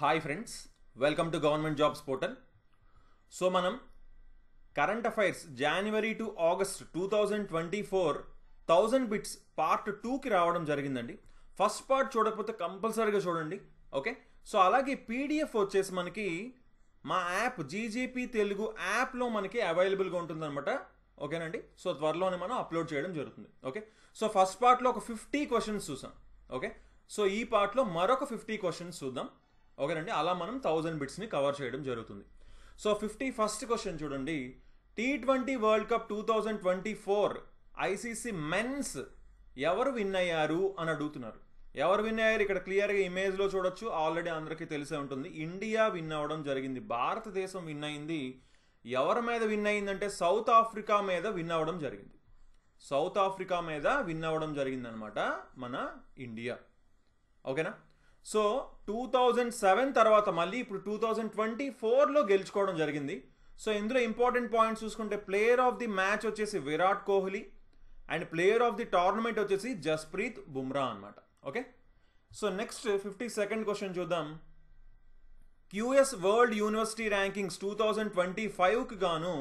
Hi friends, welcome to government jobs portal. So మనం current affairs January to August 2024 1000 bits part 2కి రావడం జరిగిందండి. First part చూడకపోతే కంపల్సరీగా చూడండి. ఓకే, సో అలాగే పీడిఎఫ్ వచ్చేసి మనకి మా యాప్ జీజీపీ తెలుగు యాప్లో మనకి అవైలబుల్గా ఉంటుందన్నమాట. ఓకేనండి, సో త్వరలోనే మనం అప్లోడ్ చేయడం జరుగుతుంది. ఓకే, సో ఫస్ట్ పార్ట్లో ఒక 50 క్వశ్చన్స్ చూసాం. ఓకే, సో ఈ పార్ట్లో మరొక 50 క్వశ్చన్స్ చూద్దాం. ఓకేనండి, అలా మనం 1000 బిట్స్ని కవర్ చేయడం జరుగుతుంది. సో 51st క్వశ్చన్ చూడండి. T20 world cup 2024 ICC men's ఎవరు విన్ అయ్యారు అని అడుగుతున్నారు. ఎవరు విన్ అయ్యారు ఇక్కడ క్లియర్గా ఇమేజ్లో చూడొచ్చు. ఆల్రెడీ అందరికీ తెలిసే ఉంటుంది. ఇండియా విన్ అవ్వడం జరిగింది. భారతదేశం విన్ అయింది. ఎవరి మీద విన్ అయిందంటే సౌత్ ఆఫ్రికా మీద విన్ అవ్వడం జరిగింది. సౌత్ ఆఫ్రికా మీద విన్ అవ్వడం జరిగింది అనమాట మన ఇండియా. ఓకేనా, సో 2007 తర్వాత మళ్ళీ ఇప్పుడు 2024లో గెలుచుకోవడం జరిగింది. సో ఇందులో ఇంపార్టెంట్ పాయింట్స్ చూసుకుంటే ప్లేయర్ ఆఫ్ ది మ్యాచ్ వచ్చేసి Virat Kohli and player of the tournament వచ్చేసి జస్ప్రీత్ బుమ్రా అనమాట. Okay, so next 52nd question చూద్దాం. క్యూఎస్ వరల్డ్ యూనివర్సిటీ ర్యాంకింగ్స్ 2025కి గాను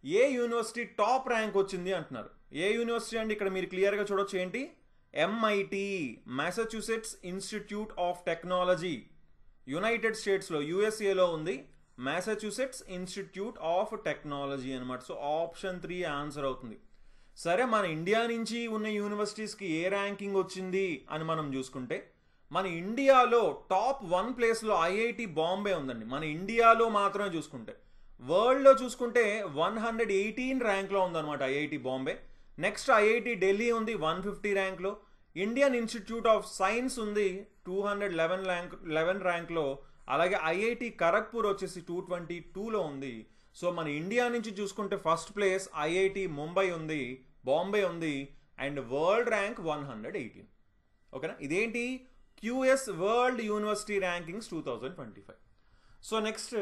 ఏ యూనివర్సిటీ టాప్ ర్యాంక్ వచ్చింది అంటున్నారు. ఏ యూనివర్సిటీ అండి ఇక్కడ మీరు క్లియర్గా చూడొచ్చు. ఏంటి? MIT, Massachusetts institute of technology, United స్టేట్స్లో యూఎస్ఏలో ఉంది. మ్యాసచ్యూసెట్స్ ఇన్స్టిట్యూట్ ఆఫ్ టెక్నాలజీ అనమాట. సో ఆప్షన్ 3 ఆన్సర్ అవుతుంది. సరే, మన ఇండియా నుంచి ఉన్న యూనివర్సిటీస్కి ఏ ర్యాంకింగ్ వచ్చింది అని మనం చూసుకుంటే మన ఇండియాలో టాప్ 1 ప్లేస్లో IIT బాంబే ఉందండి. మన ఇండియాలో మాత్రమే చూసుకుంటే. వరల్డ్లో చూసుకుంటే 118 ర్యాంక్లో ఉందన్నమాట IIT Bombay. Next IIT Delhi ఉంది 150 ర్యాంక్లో. ఇండియన్ ఇన్స్టిట్యూట్ ఆఫ్ సైన్స్ ఉంది 211 ర్యాంక్లో. అలాగే IIT ఖరగ్పూర్ వచ్చేసి 222లో ఉంది. సో మన ఇండియా నుంచి చూసుకుంటే ఫస్ట్ ప్లేస్ IIT ముంబై ఉంది, బాంబే ఉంది అండ్ వరల్డ్ ర్యాంక్ 118. ఓకేనా, ఇదేంటి QS world university rankings 2025. So next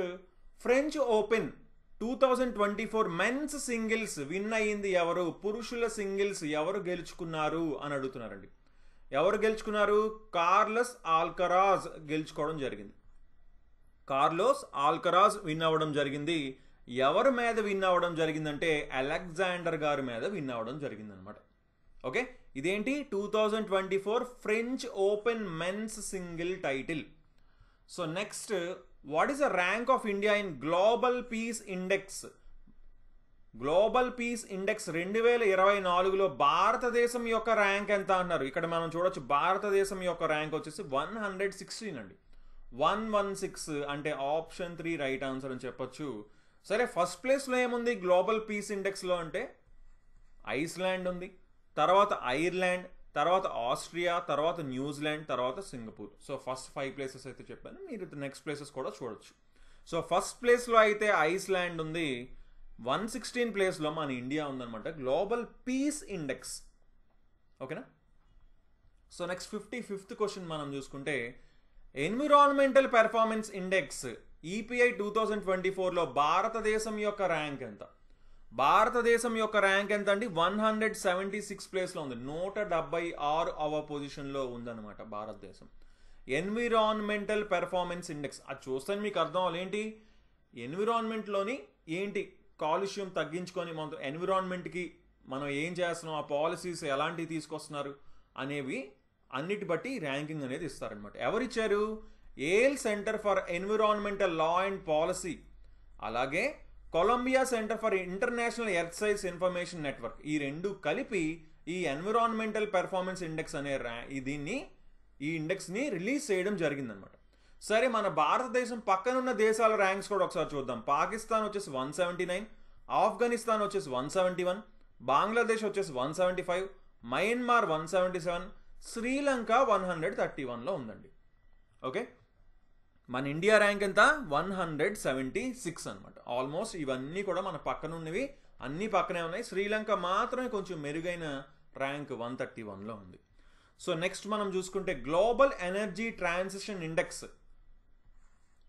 French open 2024 men's singles win అయ్యింది ఎవరు? పురుషుల సింగిల్స్ ఎవరు గెలుచుకున్నారు అని అడుగుతున్నారండి. ఎవరు గెలుచుకున్నారు? కార్లస్ ఆల్కరాజ్ గెలుచుకోవడం జరిగింది. కార్లోస్ ఆల్కరాజ్ విన్ అవ్వడం జరిగింది. ఎవరి మీద విన్ అవ్వడం జరిగిందంటే అలెగ్జాండర్ గారి మీద విన్ అవ్వడం జరిగింది అనమాట. ఓకే, ఇదేంటి 2024 French Open men's single title. So next, what is the rank of India in global peace index? Global peace index 2024లో భారతదేశం యొక్క ర్యాంక్ ఎంత అన్నారు. ఇక్కడ మనం చూడొచ్చు భారతదేశం యొక్క ర్యాంక్ వచ్చేసి 116 అండి. 116 అంటే ఆప్షన్ 3 రైట్ ఆన్సర్ అని చెప్పొచ్చు. సరే, ఫస్ట్ ప్లేస్లో ఏముంది గ్లోబల్ పీస్ ఇండెక్స్లో అంటే ఐస్లాండ్ ఉంది, తర్వాత ఐర్లాండ్, తర్వాత ఆస్ట్రియా, తర్వాత న్యూజిలాండ్, తర్వాత సింగపూర్. సో ఫస్ట్ 5 ప్లేసెస్ అయితే చెప్పాను. మీరు నెక్స్ట్ ప్లేసెస్ కూడా చూడొచ్చు. సో ఫస్ట్ ప్లేస్లో అయితే ఐస్లాండ్ ఉంది. 116 ప్లేస్లో మన ఇండియా ఉందన్నమాట గ్లోబల్ పీస్ ఇండెక్స్. ఓకేనా, సో నెక్స్ట్ 55th క్వశ్చన్ మనం చూసుకుంటే ఎన్విరాన్మెంటల్ పెర్ఫార్మెన్స్ ఇండెక్స్ EPI 2024లో భారతదేశం యొక్క ర్యాంక్ ఎంత? భారతదేశం యొక్క ర్యాంక్ ఎంత అండి? 176 ప్లేస్లో ఉంది. 176వ పొజిషన్లో ఉందన్నమాట భారతదేశం. ఎన్విరాన్మెంటల్ పెర్ఫార్మెన్స్ ఇండెక్స్ అది చూస్తే మీకు అర్థం అవ్వాలి. ఏంటి ఎన్విరాన్మెంట్లోని ఏంటి కాలుష్యం తగ్గించుకొని మన ఎన్విరాన్మెంట్కి మనం ఏం చేస్తున్నాం, ఆ పాలసీస్ ఎలాంటివి తీసుకొస్తున్నారు అనేవి అన్నిటి బట్టి ర్యాంకింగ్ అనేది ఇస్తారనమాట. ఎవరిచ్చారు? Yale centre for environmental law and policy, అలాగే Columbia centre for international earth science information network. ఈ రెండు కలిపి ఈ ఎన్విరాన్మెంటల్ పెర్ఫార్మెన్స్ ఇండెక్స్ అనే ఈ ఇండెక్స్ని రిలీజ్ చేయడం జరిగిందనమాట. సరే, మన భారతదేశం పక్కనున్న దేశాల ర్యాంక్స్ కూడా ఒకసారి చూద్దాం. పాకిస్తాన్ వచ్చేసి 179, ఆఫ్ఘనిస్తాన్ వచ్చేసి 171, బంగ్లాదేశ్ వచ్చేసి 175, మయన్మార్ 177, శ్రీలంక 131లో ఉందండి. ఓకే, మన ఇండియా ర్యాంక్ ఎంత? 176 అనమాట. ఆల్మోస్ట్ ఇవన్నీ కూడా మన పక్కన ఉన్నవి అన్నీ పక్కనే ఉన్నాయి. శ్రీలంక మాత్రమే కొంచెం మెరుగైన ర్యాంక్ 131లో ఉంది. సో నెక్స్ట్ మనం చూసుకుంటే గ్లోబల్ ఎనర్జీ ట్రాన్సిషన్ ఇండెక్స్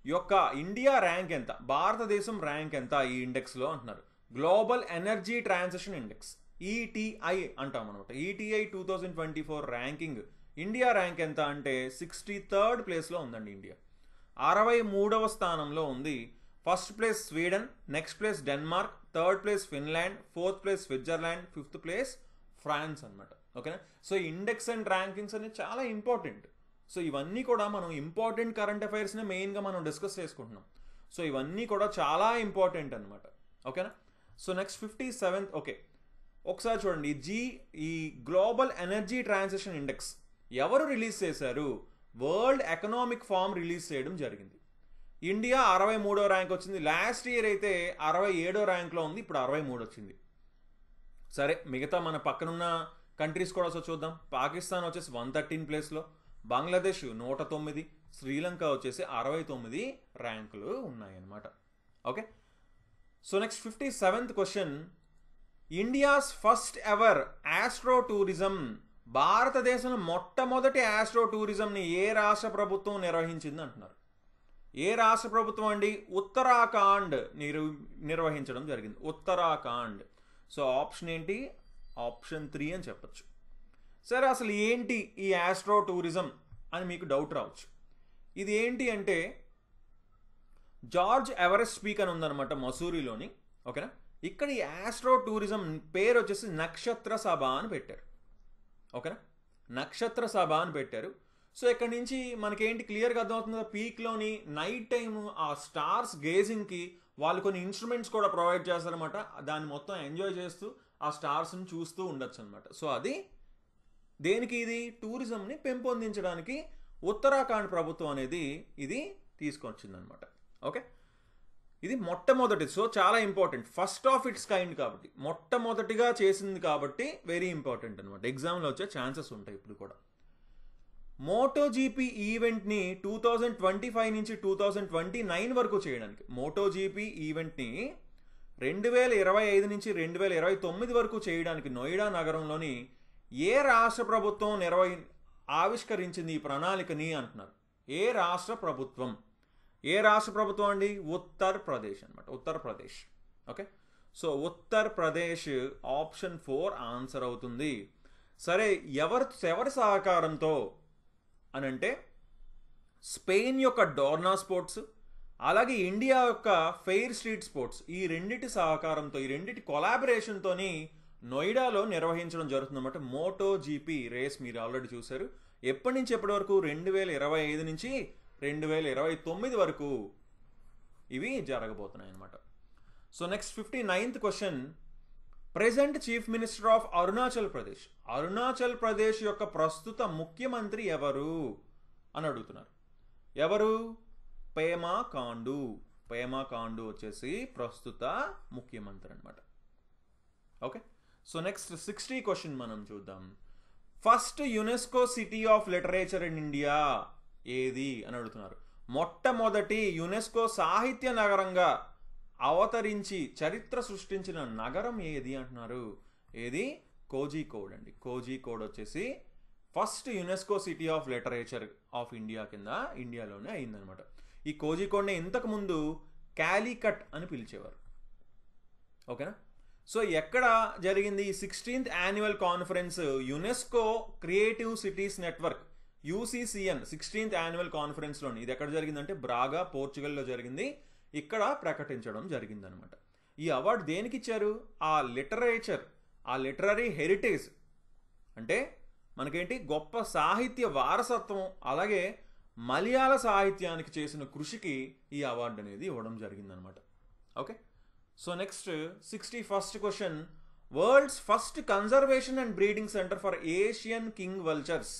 యొక్క ఇండియా ర్యాంక్ ఎంత, భారతదేశం ర్యాంక్ ఎంత ఈ ఇండెక్స్లో అంటున్నారు. Global energy transition index ETI అంటాం అనమాట. ETI 2024 ర్యాంకింగ్ ఇండియా ర్యాంక్ ఎంత అంటే 63rd ప్లేస్లో ఉందండి ఇండియా. 63వ స్థానంలో ఉంది. First place Sweden, next place Denmark, third place Finland, fourth place Switzerland, fifth place France అనమాట. ఓకేనా. సో ఇండెక్స్ అండ్ ర్యాంకింగ్స్ అనేది చాలా ఇంపార్టెంట్. సో ఇవన్నీ కూడా మనం ఇంపార్టెంట్ కరెంట్ అఫైర్స్ని మెయిన్గా మనం డిస్కస్ చేసుకుంటున్నాం. సో ఇవన్నీ కూడా చాలా ఇంపార్టెంట్ అనమాట. ఓకేనా. So next 57th. ఓకే, ఒకసారి చూడండి. ఈ గ్లోబల్ ఎనర్జీ ట్రాన్సిషన్ ఇండెక్స్ ఎవరు రిలీజ్ చేశారు? వరల్డ్ ఎకనామిక్ ఫార్మ్ రిలీజ్ చేయడం జరిగింది. ఇండియా 63వ ర్యాంక్ వచ్చింది. లాస్ట్ ఇయర్ అయితే 67వ ర్యాంక్లో ఉంది, ఇప్పుడు 63 వచ్చింది. సరే, మిగతా మన పక్కనున్న కంట్రీస్ కూడా చూద్దాం. పాకిస్తాన్ వచ్చేసి 113 ప్లేస్లో, బంగ్లాదేశ్ 109, శ్రీలంక వచ్చేసి 69 ర్యాంకులు ఉన్నాయన్నమాట. Okay. So next 57th question. India's first ever astro tourism, భారతదేశంలో మొట్టమొదటి ఆస్ట్రో టూరిజంని ఏ రాష్ట్ర ప్రభుత్వం నిర్వహించింది అంటున్నారు. ఏ రాష్ట్ర ప్రభుత్వం అండి? ఉత్తరాఖండ్ నిర్వహించడం జరిగింది. ఉత్తరాఖండ్. సో ఆప్షన్ ఏంటి? ఆప్షన్ 3 అని చెప్పచ్చు. సరే, అసలు ఏంటి ఈ ఆస్ట్రో టూరిజం అని మీకు డౌట్ రావచ్చు. ఇది ఏంటి అంటే జార్జ్ ఎవరెస్ట్ పీక్ అని ఉందన్నమాట మసూరిలోని. ఓకేనా. ఇక్కడ ఈ ఆస్ట్రో టూరిజం పేరు వచ్చేసి నక్షత్ర సభ అని పెట్టారు. ఓకేనా, నక్షత్ర సభ అని పెట్టారు. సో ఇక్కడ నుంచి మనకేంటి క్లియర్గా అర్థమవుతుంది కదా, పీక్లోని నైట్ టైము ఆ స్టార్స్ గేజింగ్కి వాళ్ళు కొన్ని ఇన్స్ట్రుమెంట్స్ కూడా ప్రొవైడ్ చేస్తారనమాట. దాన్ని మొత్తం ఎంజాయ్ చేస్తూ ఆ స్టార్స్ని చూస్తూ ఉండొచ్చు అనమాట. సో అది దేనికి? ఇది టూరిజంని పెంపొందించడానికి ఉత్తరాఖండ్ ప్రభుత్వం అనేది ఇది తీసుకొచ్చిందనమాట. ఓకే, ఇది మొట్టమొదటి. సో చాలా important, first of it's kind కాబట్టి, మొట్టమొదటిగా చేసింది కాబట్టి వెరీ ఇంపార్టెంట్ అనమాట. ఎగ్జామ్లో వచ్చే ఛాన్సెస్ ఉంటాయి ఇప్పుడు కూడా. మోటోజీపీ ఈవెంట్ని 2025 నుంచి 2029 వరకు చేయడానికి, మోటోజీపీ ఈవెంట్ని 2025 నుంచి 2029 వరకు చేయడానికి నోయిడా నగరంలోని ఏ రాష్ట్ర ప్రభుత్వం ఆవిష్కరించింది ఈ ప్రణాళికని అంటున్నారు. ఏ రాష్ట్ర ప్రభుత్వం? ఏ రాష్ట్ర ప్రభుత్వం అండి? ఉత్తరప్రదేశ్ అనమాట. Uttar Pradesh. Okay, so Uttar Pradesh option 4 answer అవుతుంది. సరే, ఎవరి సహకారంతో అని అంటే స్పెయిన్ యొక్క డోర్నా స్పోర్ట్స్, అలాగే ఇండియా యొక్క ఫెయిర్ స్ట్రీట్ స్పోర్ట్స్, ఈ రెండిటి సహకారంతో, ఈ రెండిటి కొలాబరేషన్తోని నోయిడాలో నిర్వహించడం జరుగుతుందన్నమాట. మోటో జీపీ రేస్ మీరు ఆల్రెడీ చూశారు. ఎప్పటి నుంచి ఎప్పటి వరకు? 2025 నుంచి 2029 వరకు ఇవి జరగబోతున్నాయి అన్నమాట. So next 59th question. Present chief minister of Arunachal Pradesh, Arunachal Pradesh యొక్క ప్రస్తుత ముఖ్యమంత్రి ఎవరు అని అడుగుతున్నారు. ఎవరు? పేమా ఖాండు. పేమా ఖాండు వచ్చేసి ప్రస్తుత ముఖ్యమంత్రి అనమాట. ఓకే, సో నెక్స్ట్ 60 క్వశ్చన్ మనం చూద్దాం. First UNESCO city of literature in India ఏది అని అడుగుతున్నారు. మొట్టమొదటి యునెస్కో సాహిత్య నగరంగా అవతరించి చరిత్ర సృష్టించిన నగరం ఏది అంటున్నారు. ఏది? కోజికోడ్ అండి. కోజికోడ్ వచ్చేసి first UNESCO city of literature of India కింద ఇండియాలోనే అయిందనమాట. ఈ కోజికోడ్ని ఇంతకుముందు క్యాలికట్ అని పిలిచేవారు. ఓకేనా. సో ఎక్కడ జరిగింది? 16th annual conference UNESCO creative cities network UCCN 16th annual కాన్ఫరెన్స్లోని. ఇది ఎక్కడ జరిగిందంటే బ్రాగా, పోర్చుగల్లో జరిగింది. ఇక్కడ ప్రకటించడం జరిగిందనమాట. ఈ అవార్డు దేనికి ఇచ్చారు? ఆ లిటరేచర్, ఆ లిటరరీ హెరిటేజ్ అంటే మనకేంటి గొప్ప సాహిత్య వారసత్వం, అలాగే మలయాళ సాహిత్యానికి చేసిన కృషికి ఈ అవార్డు అనేది ఇవ్వడం జరిగిందనమాట. Okay, so next 61st question. World's first conservation and breeding centre for Asian king vultures,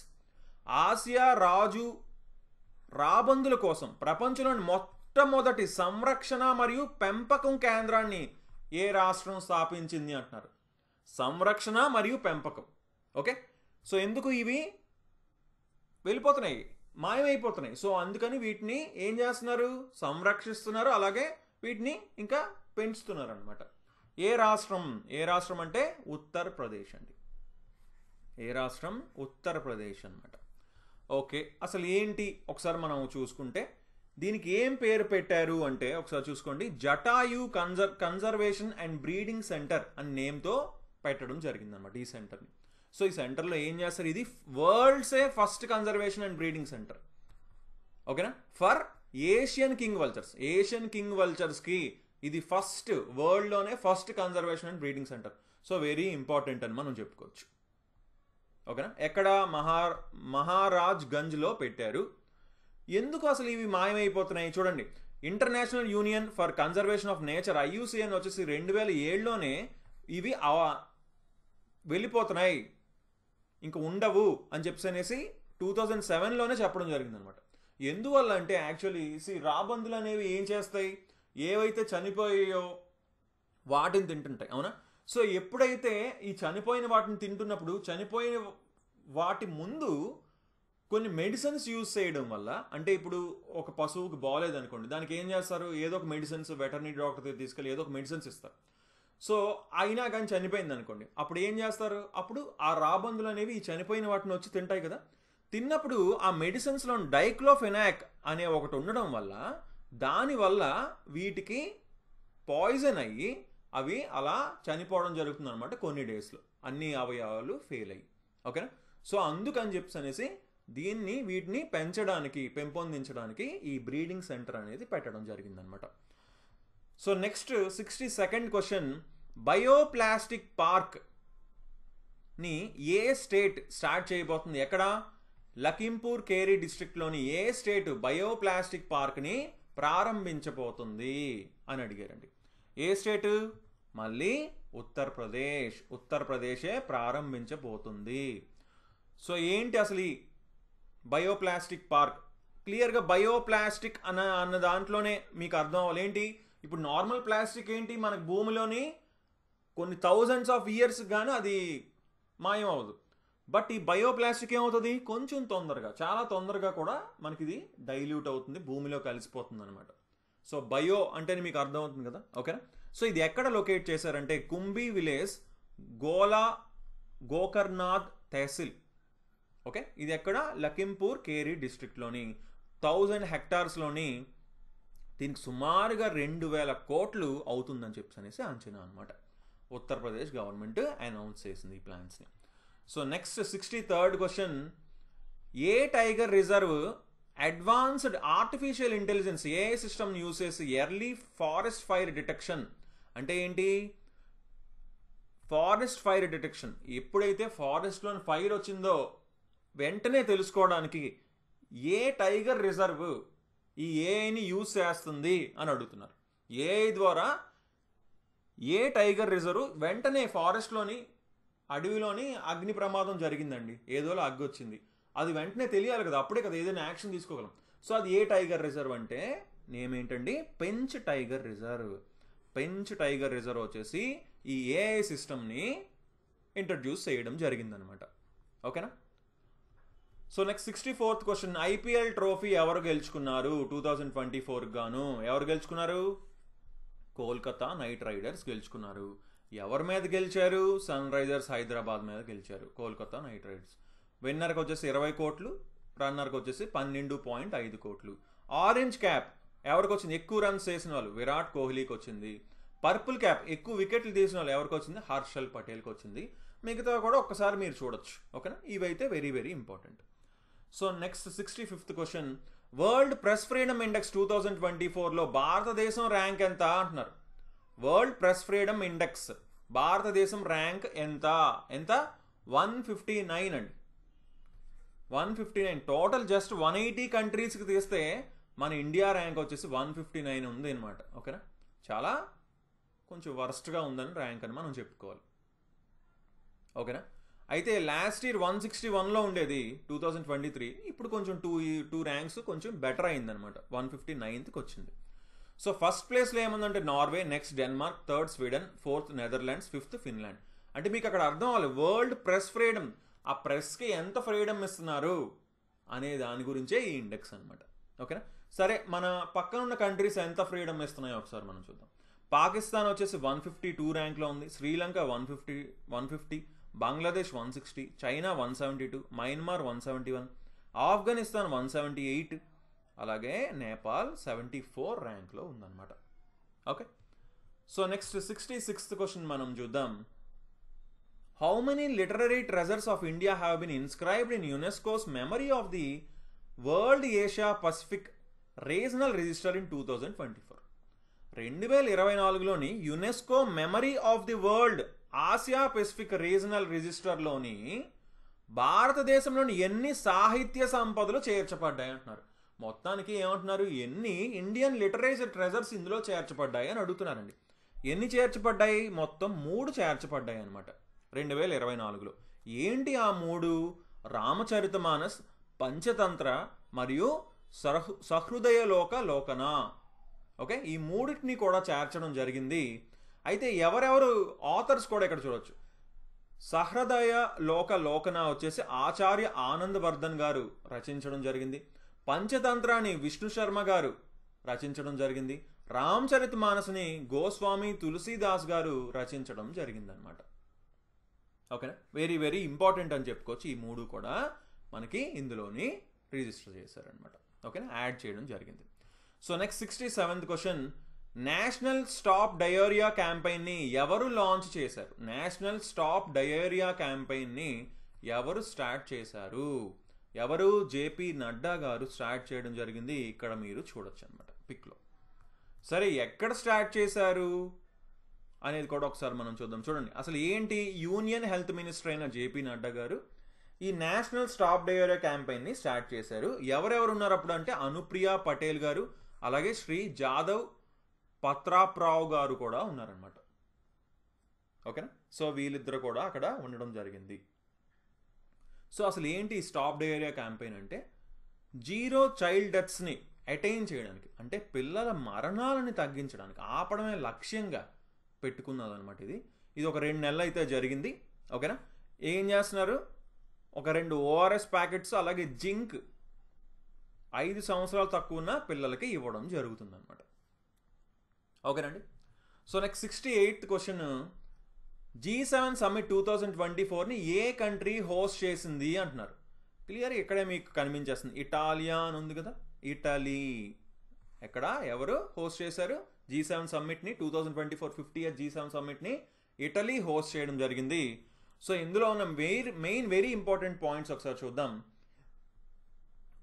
ఆసియా రాబందుల కోసం ప్రపంచంలోని మొట్టమొదటి సంరక్షణ మరియు పెంపకం కేంద్రాన్ని ఏ రాష్ట్రం స్థాపించింది అంటున్నారు. సంరక్షణ మరియు పెంపకం. ఓకే, సో ఎందుకు ఇవి వెళ్ళిపోతున్నాయి, మాయమైపోతున్నాయి. సో అందుకని వీటిని ఏం చేస్తున్నారు? సంరక్షిస్తున్నారు, అలాగే వీటిని ఇంకా పెంచుతున్నారు అనమాట. ఏ రాష్ట్రం? ఏ రాష్ట్రం అంటే ఉత్తరప్రదేశ్ అండి. ఏ రాష్ట్రం? ఉత్తరప్రదేశ్ అనమాట. ఓకే, అసలు ఏంటి ఒకసారి మనం చూసుకుంటే దీనికి ఏం పేరు పెట్టారు అంటే ఒకసారి చూసుకోండి. Jatayu conservation and breeding centre అని నేమ్తో పెట్టడం జరిగిందనమాట ఈ సెంటర్ని. సో ఈ సెంటర్లో ఏం చేస్తారు? ఇది వరల్డ్సే first conservation and breeding centre. ఓకేనా, ఫర్ ఏషియన్ కింగ్ వల్చర్స్కి ఇది వరల్డ్లోనే first conservation and breeding centre. So very important అని మనం చెప్పుకోవచ్చు. ఓకేనా? ఎక్కడ? మహారాజ్ గంజ్లో పెట్టారు. ఎందుకు అసలు ఇవి మాయమైపోతున్నాయి చూడండి. International union for conservation of nature IUCN వచ్చేసి 2007లోనే ఇవి వెళ్ళిపోతున్నాయి, ఇంక ఉండవు అని చెప్పేసి 2007లోనే చెప్పడం జరిగింది అనమాట. ఎందువల్ల అంటే యాక్చువల్లీ రాబందులు అనేవి ఏం చేస్తాయి, ఏవైతే చనిపోయాయో వాటిని తింటుంటాయి, అవునా? సో ఎప్పుడైతే ఈ చనిపోయిన వాటిని తింటున్నప్పుడు చనిపోయిన వాటి ముందు కొన్ని మెడిసిన్స్ యూజ్ చేయడం వల్ల, అంటే ఇప్పుడు ఒక పశువుకి బాగోలేదనుకోండి, దానికి ఏం చేస్తారు, ఏదో ఒక మెడిసిన్స్ వెటర్నరీ డాక్టర్ దగ్గర తీసుకెళ్ళి ఏదో ఒక మెడిసిన్స్ ఇస్తారు. సో అయినా కానీ చనిపోయింది అనుకోండి, అప్పుడు ఏం చేస్తారు, అప్పుడు ఆ రాబందులు అనేవి ఈ చనిపోయిన వాటిని వచ్చి తింటాయి కదా. తిన్నప్పుడు ఆ మెడిసిన్స్లో డైక్లోఫెనాక్ అనే ఒకటి ఉండడం వల్ల దానివల్ల వీటికి పాయిజన్ అయ్యి అవి అలా చనిపోవడం జరుగుతుంది అనమాట కొన్ని డేస్లో, అన్ని అవయవాలు ఫెయిల్ అయ్యి. ఓకేనా? సో అందుకని చెప్పేసి వీటిని పెంపొందించడానికి ఈ బ్రీడింగ్ సెంటర్ అనేది పెట్టడం జరిగిందనమాట. So next 62nd question, bioplastic park ని ఏ స్టేట్ స్టార్ట్ చేయబోతుంది? ఎక్కడ? లఖింపూర్ ఖేరి డిస్ట్రిక్ట్లోని ఏ స్టేట్ బయోప్లాస్టిక్ పార్క్ని ప్రారంభించబోతుంది అని అడిగారండి. ఏ స్టేట్? మళ్ళీ ఉత్తరప్రదేశే ప్రారంభించబోతుంది. సో ఏంటి అసలు ఈ బయోప్లాస్టిక్ పార్క్? క్లియర్గా బయోప్లాస్టిక్ అన్న దాంట్లోనే మీకు అర్థం అవ్వాలి. ఏంటి ఇప్పుడు నార్మల్ ప్లాస్టిక్ ఏంటి, మనకు భూమిలోని కొన్ని థౌజండ్స్ ఆఫ్ ఇయర్స్ కానీ అది మాయం అవ్వదు. బట్ ఈ బయోప్లాస్టిక్ ఏమవుతుంది, కొంచెం చాలా తొందరగా కూడా మనకి ఇది డైల్యూట్ అవుతుంది, భూమిలో కలిసిపోతుంది అనమాట. సో బయో అంటే మీకు అర్థమవుతుంది కదా. ఓకేనా? సో ఇది ఎక్కడ లొకేట్ చేశారంటే కుంభీ విలేజ్, గోకర్నాథ్ తహసీల్. ఓకే, ఇది ఎక్కడ? లఖింపూర్ ఖేరి డిస్ట్రిక్ట్లోని 1000 హెక్టార్స్లోని. దీనికి సుమారుగా 2000 కోట్లు అవుతుందని చెప్పేసి అంచనా అనమాట. ఉత్తరప్రదేశ్ గవర్నమెంట్ అనౌన్స్ చేసింది ఈ ప్లాన్స్ని. సో నెక్స్ట్ 63rd క్వశ్చన్, ఏ tiger reserve advanced artificial intelligence AI system use చేసి ఎర్లీ ఫారెస్ట్ ఫైర్ డిటెక్షన్ అంటే ఏంటి? ఫారెస్ట్ ఫైర్ డిటెక్షన్, ఎప్పుడైతే ఫారెస్ట్లో ఫైర్ వచ్చిందో వెంటనే తెలుసుకోవడానికి ఏ టైగర్ రిజర్వ్ ఈ ఏఐని యూజ్ చేస్తుంది అని అడుగుతున్నారు. ఏఐ ద్వారా ఏ టైగర్ రిజర్వ్ వెంటనే ఫారెస్ట్లోని అడవిలోని అగ్ని ప్రమాదం జరిగిందండి, ఏదోలో అగ్గి వచ్చింది, అది వెంటనే తెలియాలి కదా, అప్పుడే కదా ఏదైనా యాక్షన్ తీసుకోగలం. సో అది ఏ టైగర్ రిజర్వ్ అంటే నేమ్ ఏంటండి? పెంచ్ టైగర్ రిజర్వ్. పెంచ్ టైగర్ రిజర్వ్ వచ్చేసి ఈ ఏఐ సిస్టమ్ని ఇంట్రడ్యూస్ చేయడం జరిగిందనమాట. ఓకేనా? So next 64th question, IPL trophy ఎవరు గెలుచుకున్నారు 2024 గాను? ఎవరు గెలుచుకున్నారు? కోల్కతా నైట్ రైడర్స్ గెలుచుకున్నారు. ఎవరి మీద గెలిచారు? సన్ రైజర్స్ హైదరాబాద్ మీద గెలిచారు కోల్కతా నైట్ రైడర్స్. విన్నర్కి వచ్చేసి 20 కోట్లు, రన్నర్కి వచ్చేసి 12.5 కోట్లు. ఆరెంజ్ క్యాప్ ఎవరికి వచ్చింది? ఎక్కువ రన్స్ చేసిన వాళ్ళు విరాట్ కోహ్లీకి వచ్చింది. పర్పుల్ క్యాప్ ఎక్కువ వికెట్లు తీసిన వాళ్ళు ఎవరికి వచ్చింది? హర్షల్ పటేల్కి వచ్చింది. మిగతా కూడా ఒక్కసారి మీరు చూడొచ్చు. ఓకేనా? ఇవైతే very very important. So next 65th question, world press freedom index 2024లో భారతదేశం ర్యాంక్ ఎంత అంటున్నారు. వరల్డ్ ప్రెస్ ఫ్రీడమ్ ఇండెక్స్ భారతదేశం ర్యాంక్ ఎంత? 159 అండి. 159. టోటల్ జస్ట్ 180 కంట్రీస్కి తీస్తే మన ఇండియా ర్యాంక్ వచ్చేసి 159 ఉంది అనమాట. ఓకేనా? చాలా కొంచెం వర్స్ట్గా ఉందని ర్యాంక్ అని మనం చెప్పుకోవాలి. ఓకేనా? అయితే లాస్ట్ ఇయర్ 161లో ఉండేది 2023, ఇప్పుడు కొంచెం టూ ర్యాంక్స్ కొంచెం బెటర్ అయిందనమాట, 159కి వచ్చింది. సో ఫస్ట్ ప్లేస్లో ఏముందంటే Norway, next Denmark, third Sweden, fourth Netherlands, fifth Finland. అంటే మీకు అక్కడ అర్థం అవ్వాలి వరల్డ్ ప్రెస్ ఫ్రీడమ్, ఆ ప్రెస్కి ఎంత ఫ్రీడమ్ ఇస్తున్నారు అనే దాని గురించే ఈ ఇండెక్స్ అనమాట. ఓకేనా? సరే, మన పక్కన ఉన్న కంట్రీస్ ఎంత ఫ్రీడమ్ ఇస్తున్నాయో ఒకసారి మనం చూద్దాం. పాకిస్తాన్ వచ్చేసి 152 ర్యాంక్లో ఉంది, శ్రీలంక 150, బంగ్లాదేశ్ 160, చైనా 172, మయన్మార్ 171, ఆఫ్ఘనిస్తాన్ 178, అలాగే నేపాల్ 74 ర్యాంక్లో ఉందన్నమాట. Okay, so next 66th question మనం చూద్దాం. How many literary treasures of India have been inscribed in UNESCO's memory of the world Asia Pacific regional register in 2024. 2024లోని UNESCO memory of the world Asia Pacific regional రిజిస్టర్లోని భారతదేశంలోని ఎన్ని సాహిత్య సంపదలు చేర్చబడ్డాయి అంటున్నారు. మొత్తానికి ఏమంటున్నారు, ఎన్ని ఇండియన్ లిటరేచర్ ట్రెజర్స్ ఇందులో చేర్చబడ్డాయి అని అడుగుతున్నారండి. ఎన్ని చేర్చబడ్డాయి? మొత్తం 3 చేర్చబడ్డాయి అనమాట 2024లో. ఏంటి ఆ 3? రామచరితమానస్, పంచతంత్ర మరియు సహృదయ లోకన. ఓకే, ఈ 3టిని కూడా చేర్చడం జరిగింది. అయితే ఎవరెవరు ఆథర్స్ కూడా ఇక్కడ చూడొచ్చు. సహృదయ లోకన వచ్చేసి ఆచార్య ఆనందవర్ధన్ గారు రచించడం జరిగింది. పంచతంత్రాన్ని విష్ణు శర్మ గారు రచించడం జరిగింది. రామచరిత మానస్ని గోస్వామి తులసీదాస్ గారు రచించడం జరిగిందనమాట. ఓకేనా, వెరీ వెరీ ఇంపార్టెంట్ అని చెప్పుకోవచ్చు. ఈ 3 కూడా మనకి ఇందులోని రిజిస్టర్ చేశారనమాట. ఓకేనా, యాడ్ చేయడం జరిగింది. So next 67th question, national stop diarrhoea క్యాంపెయిన్ని ఎవరు లాంచ్ చేశారు? నేషనల్ స్టాప్ డయేరియా క్యాంపెయిన్ని ఎవరు స్టార్ట్ చేశారు? ఎవరు? జేపీ నడ్డా గారు స్టార్ట్ చేయడం జరిగింది. ఇక్కడ మీరు చూడొచ్చు అనమాట పిక్లో. సరే, ఎక్కడ స్టార్ట్ చేశారు అనేది కూడా ఒకసారి మనం చూద్దాం. చూడండి, అసలు ఏంటి యూనియన్ హెల్త్ మినిస్టర్ అయిన జేపీ నడ్డా గారు ఈ national stop diarrhoea campaign start చేశారు. ఎవరెవరు ఉన్నారు అప్పుడు అంటే అనుప్రియ పటేల్ గారు, అలాగే శ్రీ జాదవ్ పత్రాప్రావ్ గారు కూడా ఉన్నారనమాట. ఓకేనా, సో వీళ్ళిద్దరు కూడా అక్కడ ఉండడం జరిగింది. సో అసలు ఏంటి స్టాప్ డయేరియా క్యాంపెయిన్ అంటే 0 చైల్డ్ డెత్స్ని అటైన్ చేయడానికి, అంటే పిల్లల మరణాలని తగ్గించడానికి, ఆపడమే లక్ష్యంగా పెట్టుకున్నదనమాట. ఇది ఒక 2 నెలలు అయితే జరిగింది. ఓకేనా, ఏం చేస్తున్నారు, ఒక 2 ORS ప్యాకెట్స్ అలాగే జింక్ 5 సంవత్సరాలు తక్కువ ఉన్న పిల్లలకి ఇవ్వడం జరుగుతుందన్నమాట. ఓకేనండి. So next 68th question, G7 summit 2024ని ఏ కంట్రీ హోస్ట్ చేసింది అంటున్నారు. క్లియర్, ఇక్కడే మీకు కనిపించేస్తుంది. ఇటాలియా అని ఉంది కదా, ఇటలీ. ఎక్కడ ఎవరు హోస్ట్ చేశారు? G7 సమ్మిట్ని 2024 50th G7 సమ్మిట్ని Italy host చేయడం జరిగింది. సో ఇందులో ఉన్న మెయిన్ వెరీ ఇంపార్టెంట్ పాయింట్స్ ఒకసారి చూద్దాం.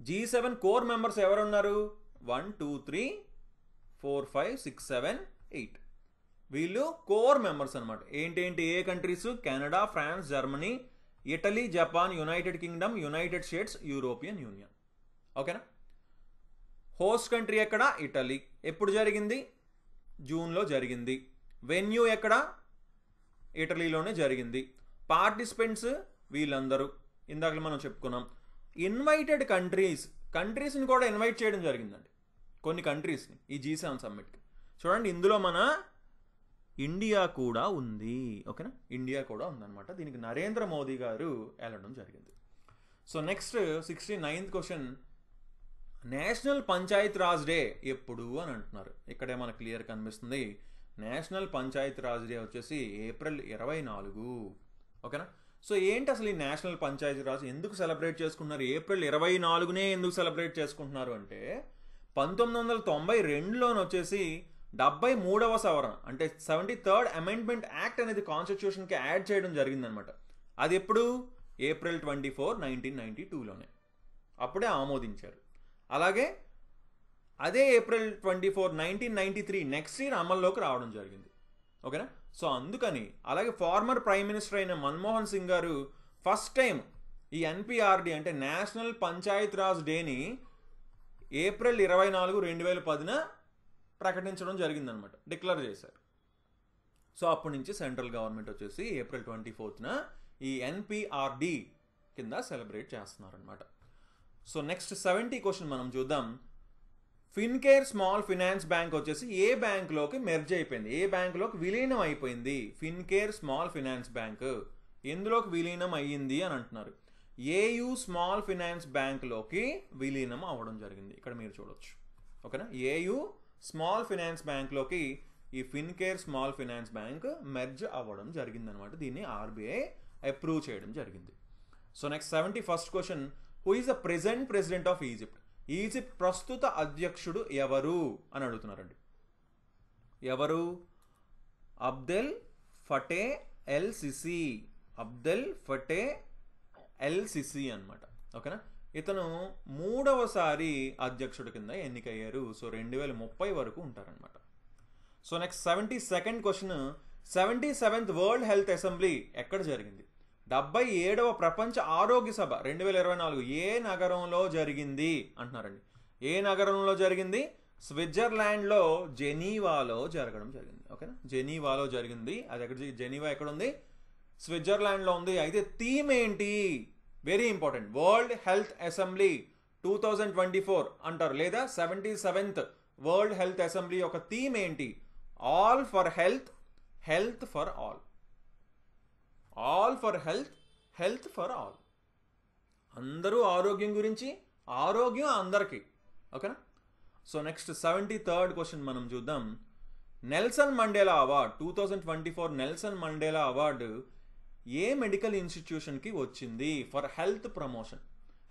G7 కోర్ మెంబర్స్ ఎవరు ఉన్నారు? 1 2 3 4 5 6 7 8 వీళ్ళు కోర్ మెంబర్స్ అనమాట. ఏంటేంటి ఏ countries? Canada, France, Germany, Italy, Japan, United Kingdom, United States, European Union. ఓకేనా, హోస్ట్ కంట్రీ ఎక్కడ? ఇటలీ. ఎప్పుడు జరిగింది? జూన్లో జరిగింది. వెన్యూ ఎక్కడ? ఇటలీలోనే జరిగింది. పార్టిసిపెంట్స్ వీళ్ళందరూ ఇందాక మనం చెప్పుకున్నాం. ఇన్వైటెడ్ కంట్రీస్ని కూడా ఇన్వైట్ చేయడం జరిగిందండి, కొన్ని కంట్రీస్ని ఈ G7 సమ్మిట్కి. చూడండి, ఇందులో మన ఇండియా కూడా ఉంది. ఓకేనా, ఇండియా కూడా ఉందన్నమాట. దీనికి నరేంద్ర మోదీ గారు వెళ్ళడం జరిగింది. So next 69th question, national Panchayat Raj day ఎప్పుడు అని అంటున్నారు. ఇక్కడే మనకు క్లియర్ కనిపిస్తుంది. నేషనల్ పంచాయత్ రాజ్ డే వచ్చేసి ఏప్రిల్ 24. ఓకేనా, సో ఏంటి అసలు ఈ నేషనల్ పంచాయతీ రాజ్ ఎందుకు సెలబ్రేట్ చేసుకుంటున్నారు? ఏప్రిల్ 24నే ఎందుకు సెలబ్రేట్ చేసుకుంటున్నారు అంటే 1992లోని వచ్చేసి 73వ సవరణ అంటే 73rd అమెండ్మెంట్ యాక్ట్ అనేది కాన్స్టిట్యూషన్కి యాడ్ చేయడం జరిగిందనమాట. అది ఎప్పుడు? ఏప్రిల్ 24, 1992లోనే అప్పుడే ఆమోదించారు. అలాగే అదే ఏప్రిల్ 24, 1993 నెక్స్ట్ ఇయర్ అమల్లోకి రావడం జరిగింది. ఓకేనా, సో అందుకని అలాగే ఫార్మర్ ప్రైమ్ మినిస్టర్ అయిన మన్మోహన్ సింగ్ గారు ఫస్ట్ టైం ఈ NPRD అంటే నేషనల్ పంచాయత్ రాజ్ డేని ఏప్రిల్ 24, 2010న ప్రకటించడం జరిగిందనమాట, డిక్లేర్ చేశారు. సో అప్పటి నుంచి సెంట్రల్ గవర్నమెంట్ వచ్చేసి ఏప్రిల్ 24న ఈ NPRD కింద సెలబ్రేట్ చేస్తున్నారనమాట. సో నెక్స్ట్ 70 క్వశ్చన్ మనం చూద్దాం. ఫిన్కేర్ స్మాల్ ఫినాన్స్ బ్యాంక్ వచ్చేసి ఏ బ్యాంకులోకి మెర్జ్ అయిపోయింది, ఏ బ్యాంకులోకి విలీనం అయిపోయింది? ఫిన్కేర్ స్మాల్ ఫినాన్స్ బ్యాంక్ ఎందులోకి విలీనం అయ్యింది అని అంటున్నారు. AU స్మాల్ ఫినాన్స్ బ్యాంక్లోకి విలీనం అవ్వడం జరిగింది. ఇక్కడ మీరు చూడొచ్చు. ఓకేనా, AU స్మాల్ ఫినాన్స్ బ్యాంక్లోకి ఈ Fincare small finance bank merge అవ్వడం జరిగిందనమాట. దీన్ని RBI అప్రూవ్ చేయడం జరిగింది. So next 71st question, who is the present president of Egypt? Egypt ప్రస్తుత అధ్యక్షుడు ఎవరు అని అడుగుతున్నారండి. ఎవరు? Abdel Fattah el Sisi. Abdel Fattah el Sisi అనమాట. ఓకేనా, ఇతను 3వసారి అధ్యక్షుడి కింద ఎన్నికయ్యారు. సో 2030 వరకు ఉంటారనమాట. So next 72nd question, 77th world health assembly ఎక్కడ జరిగింది? 77వ ప్రపంచ ఆరోగ్య సభ 2024 ఏ నగరంలో జరిగింది అంటున్నారండి. ఏ నగరంలో జరిగింది? స్విట్జర్లాండ్లో జెనీవాలో జరగడం జరిగింది. ఓకేనా, జెనీవాలో జరిగింది. అది ఎక్కడ? జెనీవా ఎక్కడ ఉంది? స్విట్జర్లాండ్లో ఉంది. అయితే థీమ్ ఏంటి? Very important. World health assembly 2024 అంటారు, లేదా 77th వరల్డ్ హెల్త్ అసెంబ్లీ యొక్క థీమ్ ఏంటి? All for health, health for all. All for health, health for all. అందరూ ఆరోగ్యం గురించి, ఆరోగ్యం అందరికీ. ఓకేనా. సో నెక్స్ట్ 73rd క్వశ్చన్ మనం చూద్దాం. Nelson Mandela award 2024 Nelson Mandela award ఏ మెడికల్ ఇన్స్టిట్యూషన్కి వచ్చింది? ఫర్ హెల్త్ ప్రమోషన్,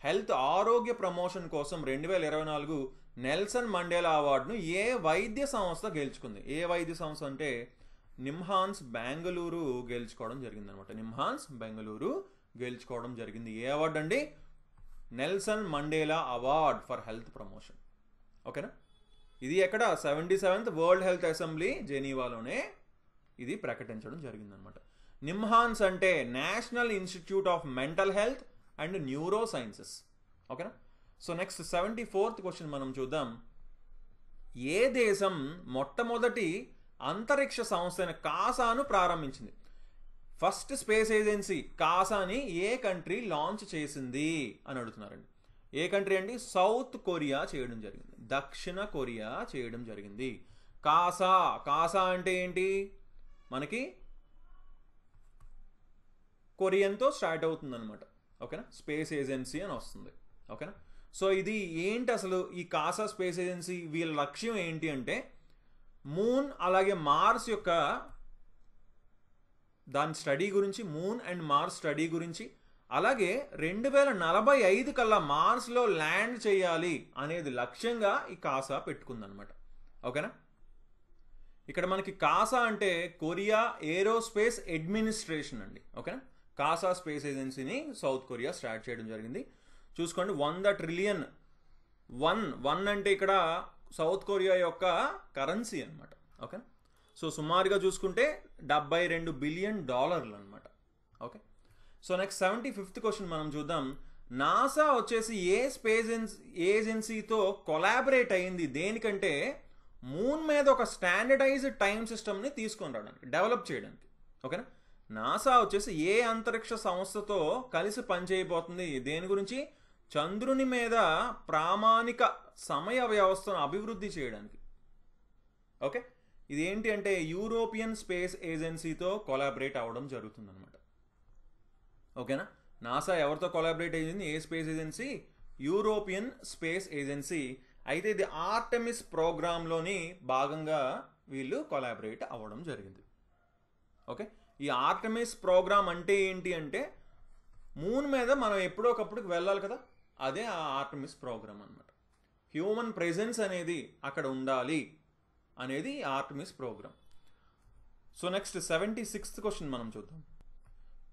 హెల్త్ ఆరోగ్య ప్రమోషన్ కోసం 2024 నెల్సన్ మండేలా అవార్డును ఏ వైద్య సంస్థ గెలుచుకుంది? ఏ వైద్య సంస్థ అంటే నిమ్హాన్స్ బెంగళూరు గెలుచుకోవడం జరిగింది అనమాట. నిమ్హాన్స్ బెంగళూరు గెలుచుకోవడం జరిగింది. ఏ అవార్డు అండి? Nelson Mandela award for health promotion. ఓకేనా. ఇది ఎక్కడ? 77th వరల్డ్ హెల్త్ అసెంబ్లీ జెనీవాలోనే ఇది ప్రకటించడం జరిగిందనమాట. నిమ్హాన్స్ అంటే national institute of mental health and neuro sciences. ఓకేనా. సో నెక్స్ట్ 74th క్వశ్చన్ మనం చూద్దాం. ఏ దేశం మొట్టమొదటి అంతరిక్ష సంస్థ అయిన కాసాను ప్రారంభించింది? ఫస్ట్ స్పేస్ ఏజెన్సీ కాసాని ఏ కంట్రీ లాంచ్ చేసింది అని అడుగుతున్నారండి. ఏ కంట్రీ అండి? సౌత్ కొరియా చేయడం జరిగింది. దక్షిణ కొరియా చేయడం జరిగింది. కాసా, కాసా అంటే ఏంటి? మనకి కొరియన్తో స్టార్ట్ అవుతుంది అనమాట. ఓకేనా. స్పేస్ ఏజెన్సీ అని వస్తుంది. ఓకేనా. సో ఇది ఏంటి అసలు ఈ కాసా స్పేస్ ఏజెన్సీ? వీళ్ళ లక్ష్యం ఏంటి అంటే మూన్ అలాగే మార్స్ యొక్క దాని స్టడీ గురించి, మూన్ అండ్ మార్స్ స్టడీ గురించి, అలాగే 2045 కల్లా మార్స్లో ల్యాండ్ చేయాలి అనేది లక్ష్యంగా ఈ కాసా పెట్టుకుందనమాట. ఓకేనా. ఇక్కడ మనకి కాసా అంటే కొరియా ఏరోస్పేస్ అడ్మినిస్ట్రేషన్ అండి. ఓకేనా. Kasa space ఏజెన్సీని south Korea start చేయడం జరిగింది. చూసుకోండి, 100 ట్రిలియన్, వన్ అంటే ఇక్కడ సౌత్ కొరియా యొక్క కరెన్సీ అనమాట. ఓకే. సో సుమారుగా చూసుకుంటే $72 బిలియన్ అనమాట. Okay. So next 75th question మనం చూద్దాం. నాసా వచ్చేసి ఏ స్పేస్ ఏజెన్సీతో కొలాబరేట్ అయింది దేనికంటే మూన్ మీద ఒక స్టాండర్డైజ్డ్ టైం సిస్టమ్ని తీసుకొని రావడానికి, డెవలప్ చేయడానికి. ఓకేనా. నాసా వచ్చేసి ఏ అంతరిక్ష సంస్థతో కలిసి పనిచేయబోతుంది దేని గురించి? చంద్రుని మీద ప్రామాణిక సమయ వ్యవస్థను అభివృద్ధి చేయడానికి. ఓకే. ఇదేంటి అంటే యూరోపియన్ స్పేస్ ఏజెన్సీతో కొలాబరేట్ అవ్వడం జరుగుతుందన్నమాట. ఓకేనా. నాసా ఎవరితో కొలాబరేట్ అయ్యింది? ఏ space agency? European space agency. అయితే ఇది ఆర్టెమిస్ ప్రోగ్రాంలోని భాగంగా వీళ్ళు కొలాబరేట్ అవ్వడం జరిగింది. ఓకే. ఈ ఆర్టెమిస్ ప్రోగ్రామ్ అంటే ఏంటి అంటే మూన్ మీద మనం ఎప్పుడో ఒకప్పుడు వెళ్ళాలి కదా, అదే ఆ ఆర్టెమిస్ ప్రోగ్రామ్ అనమాట. హ్యూమన్ ప్రెజెన్స్ అనేది అక్కడ ఉండాలి అనేది Artemis programme. So next 76th question మనం చూద్దాం.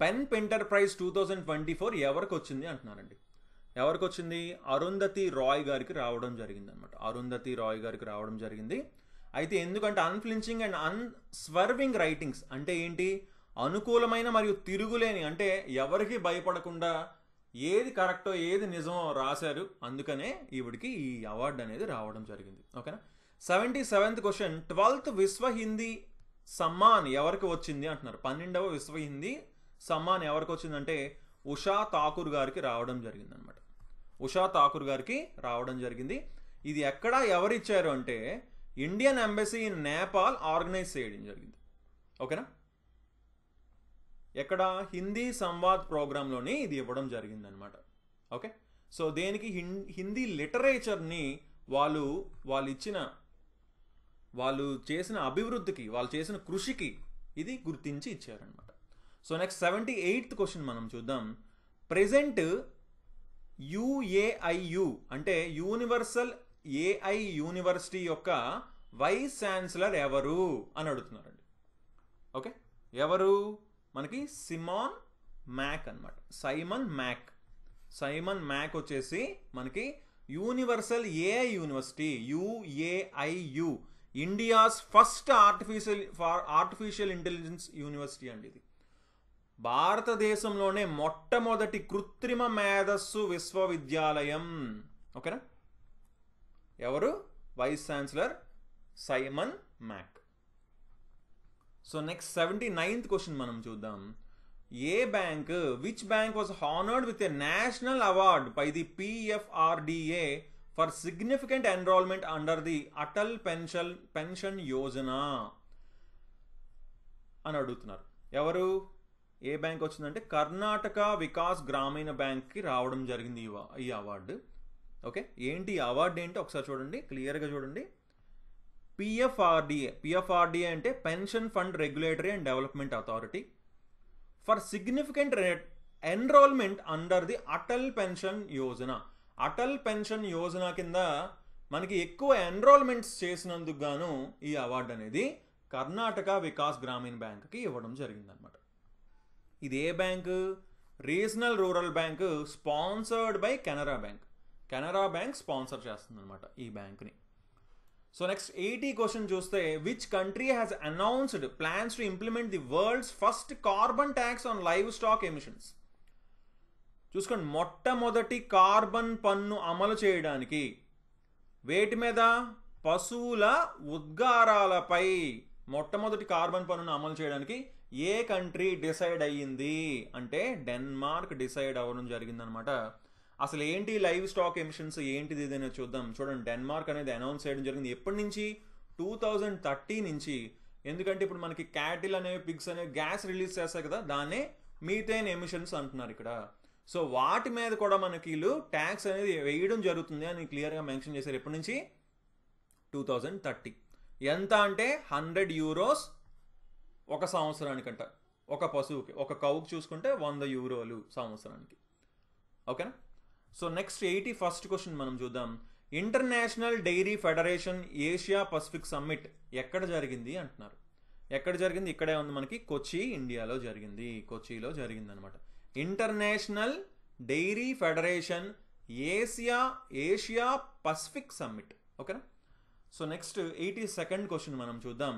పెన్ పింటర్ ప్రైజ్ 2024 ఎవరికి వచ్చింది అంటున్నారండి. ఎవరికి వచ్చింది? అరుంధతి రాయ్ గారికి రావడం జరిగింది అనమాట. అరుంధతి రాయ్ గారికి రావడం జరిగింది. అయితే ఎందుకంటే అన్ఫ్లించింగ్ అండ్ అన్స్వర్వింగ్ రైటింగ్స్ అంటే ఏంటి? అనుకూలమైన మరియు తిరుగులేని, అంటే ఎవరికి భయపడకుండా ఏది కరెక్టో ఏది నిజమో రాశారు. అందుకనే ఈవిడికి ఈ అవార్డు అనేది రావడం జరిగింది. ఓకేనా. 77th question. 12th విశ్వ హిందీ సమ్మాన్ ఎవరికి వచ్చింది అంటున్నారు. 12వ విశ్వ హిందీ సమ్మాన్ ఎవరికి వచ్చిందంటే ఉషా ఠాకూర్ గారికి రావడం జరిగింది అనమాట. ఉషా ఠాకూర్ గారికి రావడం జరిగింది. ఇది ఎక్కడ ఎవరిచ్చారు అంటే Indian embassy in Nepal organise చేయడం జరిగింది. ఓకేనా. ఎక్కడ? హిందీ సంవాద్ ప్రోగ్రాంలోని ఇది ఇవ్వడం జరిగింది అనమాట. ఓకే. సో దేనికి? హిందీ లిటరేచర్ని వాళ్ళు చేసిన అభివృద్ధికి, వాళ్ళు చేసిన కృషికి ఇది గుర్తించి ఇచ్చారనమాట. సో నెక్స్ట్ 78th క్వశ్చన్ మనం చూద్దాం. ప్రెజెంట్ UAIU అంటే యూనివర్సల్ AI యూనివర్సిటీ యొక్క వైస్ ఛాన్సలర్ ఎవరు అని అడుగుతున్నారండి. ఓకే. ఎవరు? మనకి సైమన్ మ్యాక్ అనమాట. సైమన్ మ్యాక్ వచ్చేసి మనకి universal AI university, UAIU, India's first artificial intelligence university అండి. ఇది భారతదేశంలోనే మొట్టమొదటి కృత్రిమ మేధస్సు విశ్వవిద్యాలయం. ఓకేనా? ఎవరు? Vice chancellor Simon Mack. So next 79th question మనం చూద్దాం. Which bank was honoured with a national award by the PFRDA for significant enrolment under the Atal pension Yojana అని అడుగుతున్నారు. ఎవరు? ఏ బ్యాంక్ వచ్చిందంటే కర్ణాటక వికాస్ గ్రామీణ బ్యాంక్కి రావడం జరిగింది ఈ అవార్డు. ఓకే, ఏంటి ఈ అవార్డు ఏంటి ఒకసారి చూడండి, క్లియర్గా చూడండి. PFRDA అంటే pension fund regulatory and development authority for significant enrolment under the Atal pension Yojana. Atal pension Yojana కింద మనకి ఎక్కువ ఎన్రోల్మెంట్స్ చేసినందుకు గాను ఈ అవార్డు అనేది కర్ణాటక వికాస్ గ్రామీణ బ్యాంక్కి ఇవ్వడం జరిగిందనమాట. ఇది ఏ bank? Regional rural bank, sponsored by Canara bank. Canara bank sponsor చేస్తుంది అనమాట ఈ బ్యాంక్ని. సో నెక్స్ట్ 80 క్వశ్చన్ చూస్తే, which country has announced plans to implement the world's first carbon tax on livestock emissions. చూసుకోండి, మొట్టమొదటి కార్బన్ పన్ను అమలు చేయడానికి వేటి మీద? పశువుల ఉద్గారాలపై మొట్టమొదటి కార్బన్ పన్నును అమలు చేయడానికి ఏ కంట్రీ డిసైడ్ అయ్యింది అంటే డెన్మార్క్ డిసైడ్ అవ్వడం జరిగిందనమాట. అసలు ఏంటి లైవ్ స్టాక్ ఎమిషన్స్, ఏంటిది ఏదైనా చూద్దాం. చూడండి, డెన్మార్క్ అనేది అనౌన్స్ చేయడం జరిగింది. ఎప్పటి నుంచి? 2030 నుంచి. ఎందుకంటే ఇప్పుడు మనకి క్యాటిల్ అనేవి, పిగ్స్ అనేవి గ్యాస్ రిలీజ్ చేస్తాయి కదా, దాన్నే మీథేన్ ఎమిషన్స్ అంటున్నారు ఇక్కడ. సో వాటి మీద కూడా మనకి వీళ్ళు ట్యాక్స్ అనేది వేయడం జరుగుతుంది అని క్లియర్గా మెన్షన్ చేశారు. ఎప్పటి నుంచి? 2030. ఎంత అంటే 100 యూరోస్ ఒక సంవత్సరానికంట. ఒక పశువుకి, ఒక కౌకి చూసుకుంటే 100 యూరోలు సంవత్సరానికి. ఓకేనా? సో నెక్స్ట్ 81st క్వశ్చన్ మనం చూద్దాం. International dairy federation Asia Pacific summit ఎక్కడ జరిగింది అంటున్నారు. ఎక్కడ జరిగింది? ఇక్కడే ఉంది మనకి, కొచ్చి, ఇండియాలో జరిగింది. కొచ్చిలో జరిగింది అనమాట. International dairy federation Asia Pacific summit. ఓకేనా? సో నెక్స్ట్ 82nd క్వశ్చన్ మనం చూద్దాం.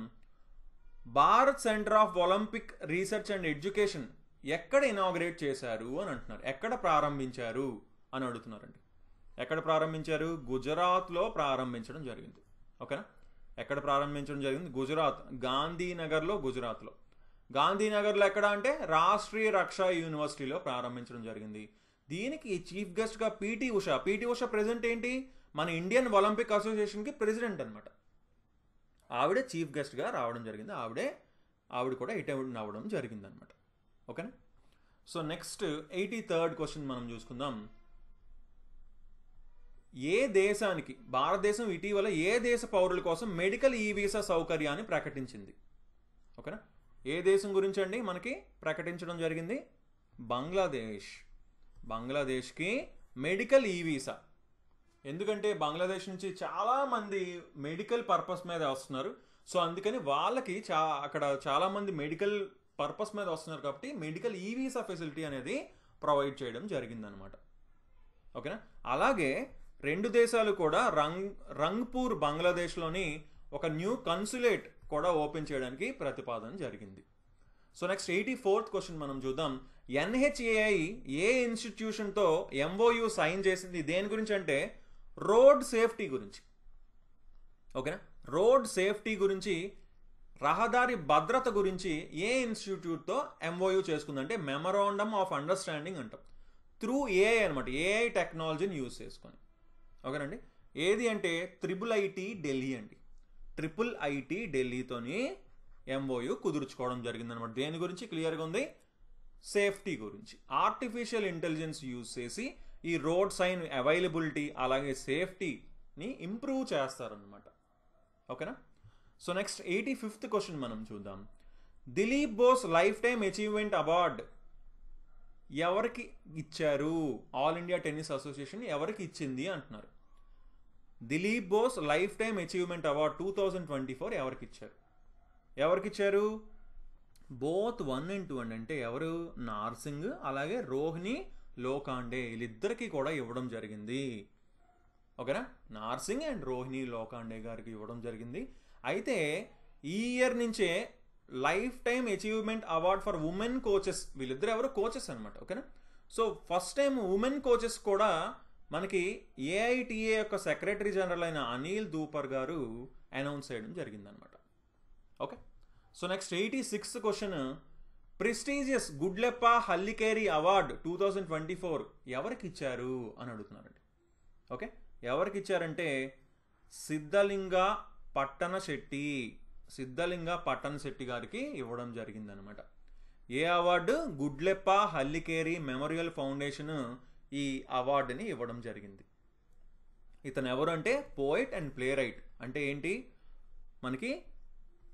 Bharat centre of Olympic research and education ఎక్కడ ఇనాగ్రేట్ చేశారు అని అంటున్నారు. ఎక్కడ ప్రారంభించారు అని అడుగుతున్నారండి. ఎక్కడ ప్రారంభించారు? గుజరాత్లో ప్రారంభించడం జరిగింది. ఓకేనా? ఎక్కడ ప్రారంభించడం జరిగింది? గుజరాత్, గాంధీనగర్లో. గుజరాత్లో గాంధీనగర్లో ఎక్కడ అంటే రాష్ట్రీయ రక్షా యూనివర్సిటీలో ప్రారంభించడం జరిగింది. దీనికి చీఫ్ గెస్ట్గా పిటి ఉష ప్రెసిడెంట్ ఏంటి? మన ఇండియన్ ఒలింపిక్ అసోసియేషన్కి ప్రెసిడెంట్ అనమాట. ఆవిడే చీఫ్ గెస్ట్గా రావడం జరిగింది. ఆవిడ కూడా అటెండ్ అవ్వడం జరిగింది అనమాట. ఓకేనా? సో నెక్స్ట్ 83rd క్వశ్చన్ మనం చూసుకుందాం. ఏ దేశానికి, భారతదేశం ఇటీవల ఏ దేశ పౌరుల కోసం మెడికల్ ఈ వీసా సౌకర్యాన్ని ప్రకటించింది? ఓకేనా? ఏ దేశం గురించి అండి మనకి ప్రకటించడం జరిగింది? బంగ్లాదేశ్కి మెడికల్ ఈ వీసా. ఎందుకంటే బంగ్లాదేశ్ నుంచి చాలామంది మెడికల్ పర్పస్ మీద వస్తున్నారు. సో అందుకని వాళ్ళకి అక్కడ చాలామంది మెడికల్ పర్పస్ మీద వస్తున్నారు కాబట్టి మెడికల్ ఈ వీసా ఫెసిలిటీ అనేది ప్రొవైడ్ చేయడం జరిగిందనమాట. ఓకేనా? అలాగే రెండు దేశాలు కూడా రంగ్పూర్ బంగ్లాదేశ్లోని ఒక న్యూ కన్సులేట్ కూడా ఓపెన్ చేయడానికి ప్రతిపాదన జరిగింది. సో నెక్స్ట్ 84th క్వశ్చన్ మనం చూద్దాం. NHAI ఏ ఇన్స్టిట్యూషన్తో MOU సైన్ చేసింది? దేని గురించి అంటే రోడ్ సేఫ్టీ గురించి. ఓకేనా? రోడ్ సేఫ్టీ గురించి, రహదారి భద్రత గురించి ఏ ఇన్స్టిట్యూట్తో MOU చేసుకుందంటే మెమరాండమ్ ఆఫ్ అండర్స్టాండింగ్ అంటాం. త్రూ AI అనమాట, AI టెక్నాలజీని యూజ్ చేసుకొని. ఓకేనండి? ఏది అంటే IIIT ఢిల్లీ అండి. IIIT ఢిల్లీతోని MOU కుదుర్చుకోవడం జరిగిందనమాట. దేని గురించి? క్లియర్గా ఉంది, సేఫ్టీ గురించి. ఆర్టిఫిషియల్ ఇంటెలిజెన్స్ యూజ్ చేసి ఈ రోడ్ సైన్ అవైలబిలిటీ అలాగే సేఫ్టీని ఇంప్రూవ్ చేస్తారనమాట. ఓకేనా? సో నెక్స్ట్ 85th క్వశ్చన్ మనం చూద్దాం. Dilip Bose lifetime achievement award ఎవరికి ఇచ్చారు? ఆల్ ఇండియా టెన్నిస్ అసోసియేషన్ ఎవరికి ఇచ్చింది అంటున్నారు. Dilip Bose lifetime achievement award 2024 ఎవరికి ఇచ్చారు? బోత్ 1 and 2 అంటే ఎవరు? నార్సింగ్ అలాగే రోహిణి లోకాండే వీళ్ళిద్దరికీ కూడా ఇవ్వడం జరిగింది. ఓకేనా, నార్సింగ్ అండ్ రోహిణి లోకాండే గారికి ఇవ్వడం జరిగింది. అయితే ఈ ఇయర్ నుంచే life time achievement award for women coaches, వీళ్ళిద్దరు ఎవరు కోచెస్ అనమాట. ఓకేనా, so first time women coaches కూడా మనకి ఏఐటిఏ యొక్క సెక్రటరీ జనరల్ అయిన అనిల్ దూపర్ గారు అనౌన్స్ చేయడం జరిగిందనమాట. Okay, so next 86th question, prestigious Gudleppa Hallikeri award 2024 ఎవరికి ఇచ్చారు అని అడుగుతున్నారండి. ఓకే, ఎవరికి ఇచ్చారంటే సిద్ధలింగ పట్టణ శెట్టి గారికి ఇవ్వడం జరిగిందనమాట. ఏ అవార్డు? గుడ్లెప్ప హల్లికేరి మెమోరియల్ ఫౌండేషన్ ఈ అవార్డుని ఇవ్వడం జరిగింది. ఇతను ఎవరు అంటే పోయిట్ అండ్ ప్లే రైట్, అంటే ఏంటి మనకి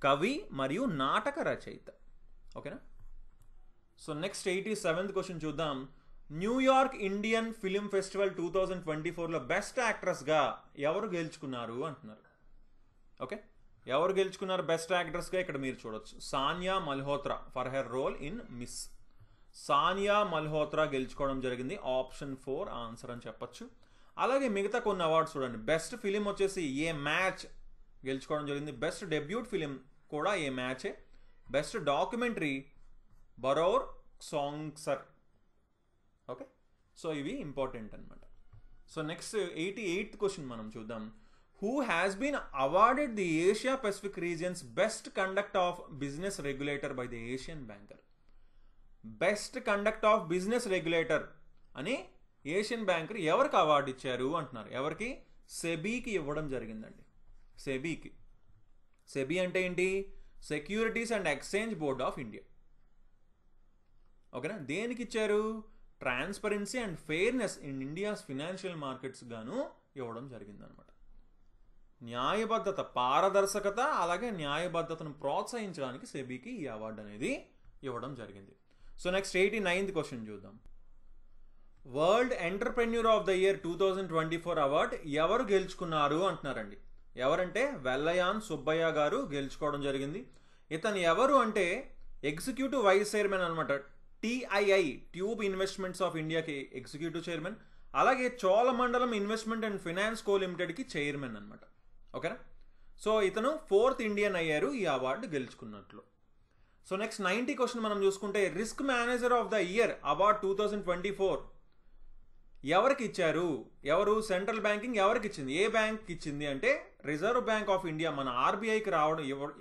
కవి మరియు నాటక రచయిత. ఓకేనా, సో నెక్స్ట్ 87th క్వశ్చన్ చూద్దాం. న్యూయార్క్ ఇండియన్ ఫిలిం ఫెస్టివల్ 2024లో బెస్ట్ యాక్ట్రెస్గా ఎవరు గెలుచుకున్నారు అంటున్నారు. ఓకే, ఎవరు గెలుచుకున్నారు బెస్ట్ యాక్ట్రెస్గా? ఇక్కడ మీరు చూడొచ్చు, Sania Malhotra for her role in Mrs. Sania Malhotra గెలుచుకోవడం జరిగింది. ఆప్షన్ 4 ఆన్సర్ అని చెప్పొచ్చు. అలాగే మిగతా కొన్ని అవార్డ్స్ చూడండి. బెస్ట్ ఫిలిం వచ్చేసి ఏ మ్యాచ్ గెలుచుకోవడం జరిగింది. బెస్ట్ డెబ్యూట్ ఫిలిం కూడా ఏ మ్యాచే. Best documentary Baror Sangsar. Okay, so ఇవి ఇంపార్టెంట్ అనమాట. సో నెక్స్ట్ 88th క్వశ్చన్ మనం చూద్దాం. Who has been awarded the Asia Pacific region's best conduct of business regulator by the Asian banker? Best conduct of business regulator అని Asian banker ఎవరికి award ఇచ్చారు అంటున్నారు. ఎవరికి? సెబీకి ఇవ్వడం జరిగిందండి. సెబీకి. సెబీ అంటే ఏంటి? Securities and exchange board of India. ఓకేనా, దేనికి ఇచ్చారు? Transparency and fairness in India's financial markets గాను ఇవ్వడం జరిగిందనమాట. న్యాయబద్ధత, పారదర్శకత అలాగే న్యాయబద్ధతను ప్రోత్సహించడానికి సెబీకి ఈ అవార్డు అనేది ఇవ్వడం జరిగింది. సో నెక్స్ట్ 89th క్వశ్చన్ చూద్దాం. World entrepreneur of the year 2024 award ఎవరు గెలుచుకున్నారు అంటున్నారండి. ఎవరంటే వెల్లయాన్ సుబ్బయ్య గారు గెలుచుకోవడం జరిగింది. ఇతను ఎవరు అంటే ఎగ్జిక్యూటివ్ వైస్ చైర్మన్ అనమాట. టిఐఐ ట్యూబ్ ఇన్వెస్ట్మెంట్స్ ఆఫ్ ఇండియాకి ఎగ్జిక్యూటివ్ చైర్మన్, అలాగే చోళమండలం ఇన్వెస్ట్మెంట్ అండ్ ఫైనాన్స్ కో లిమిటెడ్కి చైర్మన్ అనమాట. ఓకేనా, సో ఇతను 4th ఇండియన్ అయ్యారు ఈ అవార్డు గెలుచుకున్నట్లు. సో నెక్స్ట్ 90 క్వశ్చన్ మనం చూసుకుంటే risk manager of the year award 2024 ఎవరికి ఇచ్చారు? ఎవరు? సెంట్రల్ బ్యాంకింగ్ ఎవరికి ఇచ్చింది? ఏ బ్యాంక్ ఇచ్చింది అంటే రిజర్వ్ బ్యాంక్ ఆఫ్ ఇండియా మన ఆర్బీఐకి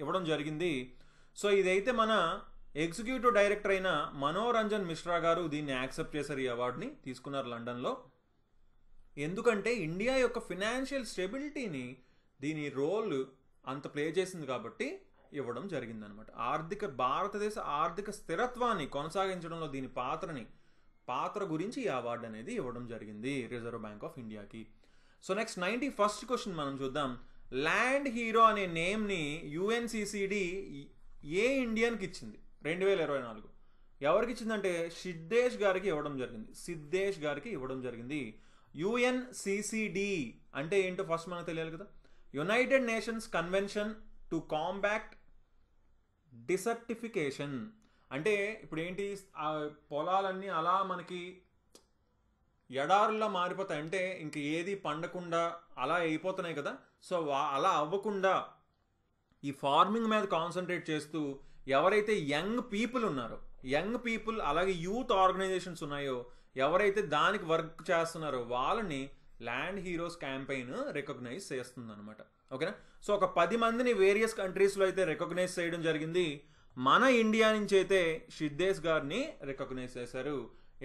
ఇవ్వడం జరిగింది. సో ఇదైతే మన ఎగ్జిక్యూటివ్ డైరెక్టర్ అయిన మనోరంజన్ మిశ్రా గారు దీన్ని యాక్సెప్ట్ చేశారు, ఈ అవార్డుని తీసుకున్నారు లండన్లో. ఎందుకంటే ఇండియా యొక్క ఫినాన్షియల్ స్టెబిలిటీని దీని రోల్ అంత ప్లే చేసింది కాబట్టి ఇవ్వడం జరిగిందనమాట. భారతదేశ ఆర్థిక స్థిరత్వాన్ని కొనసాగించడంలో దీని పాత్ర గురించి ఈ అవార్డు అనేది ఇవ్వడం జరిగింది రిజర్వ్ బ్యాంక్ ఆఫ్ ఇండియాకి. సో నెక్స్ట్ 91st క్వశ్చన్ మనం చూద్దాం. ల్యాండ్ హీరో అనే నేమ్ని యుఎన్సిసిడి ఏ ఇండియన్కి ఇచ్చింది 2024? ఎవరికి ఇచ్చిందంటే సిద్ధేష్ గారికి ఇవ్వడం జరిగింది. యుఎన్సిసిడి అంటే ఏంటో ఫస్ట్ మనకు తెలియాలి కదా. United nations convention to combat desertification. అంటే ఇప్పుడు ఏంటి, ఆ పొలాలన్నీ అలా మనకి ఎడారుల్లో మారిపోతాయి, అంటే ఇంక ఏది పండకుండా అలా అయిపోతున్నాయి కదా. సో అలా అవ్వకుండా ఈ ఫార్మింగ్ మీద కాన్సన్ట్రేట్ చేస్తూ ఎవరైతే యంగ్ పీపుల్ అలాగే యూత్ ఆర్గనైజేషన్స్ ఉన్నాయో, ఎవరైతే దానికి వర్క్ చేస్తున్నారో వాళ్ళని ల్యాండ్ హీరోస్ క్యాంపెయిన్ రికగ్నైజ్ చేస్తుంది అనమాట. ఓకేనా, సో ఒక 10 మందిని వేరియస్ కంట్రీస్లో అయితే రికగ్నైజ్ చేయడం జరిగింది. మన ఇండియా నుంచి అయితే సిద్ధేష్ గారిని రికగ్నైజ్ చేశారు.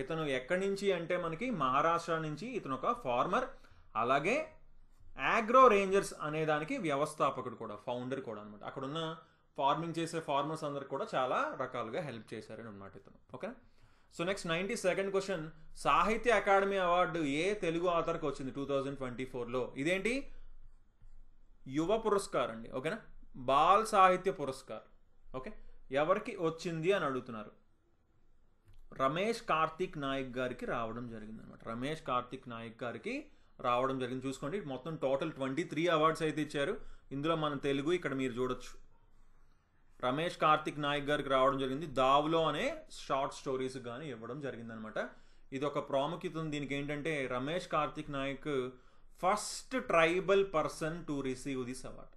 ఇతను ఎక్కడి నుంచి అంటే మనకి మహారాష్ట్ర నుంచి. ఇతను ఒక ఫార్మర్, అలాగే ఆగ్రో రేంజర్స్ అనే దానికి వ్యవస్థాపకుడు కూడా, ఫౌండర్ కూడా అనమాట. అక్కడున్న ఫార్మింగ్ చేసే ఫార్మర్స్ అందరికి కూడా చాలా రకాలుగా హెల్ప్ చేశారని అనమాట ఇతను. Okay, so next 92nd question. సాహిత్య అకాడమీ అవార్డు ఏ తెలుగు ఆథర్కి వచ్చింది 2024లో? ఇదేంటి? యువ పురస్కార్ అండి. ఓకేనా, బాల్ సాహిత్య పురస్కార్. ఓకే, ఎవరికి వచ్చింది అని అడుగుతున్నారు. రమేష్ కార్తిక్ నాయక్ గారికి రావడం జరిగింది అనమాట. చూసుకోండి, మొత్తం టోటల్ 23 అవార్డ్స్ అయితే ఇచ్చారు. ఇందులో మన తెలుగు ఇక్కడ మీరు చూడొచ్చు. రమేష్ కార్తిక్ నాయక్ గారికి రావడం జరిగింది. దావులో అనే షార్ట్ స్టోరీస్ కానీ ఇవ్వడం జరిగింది అనమాట. ఇది ఒక ప్రాముఖ్యత ఉంది దీనికి. ఏంటంటే Ramesh Karthik Naik first tribal person to receive this award.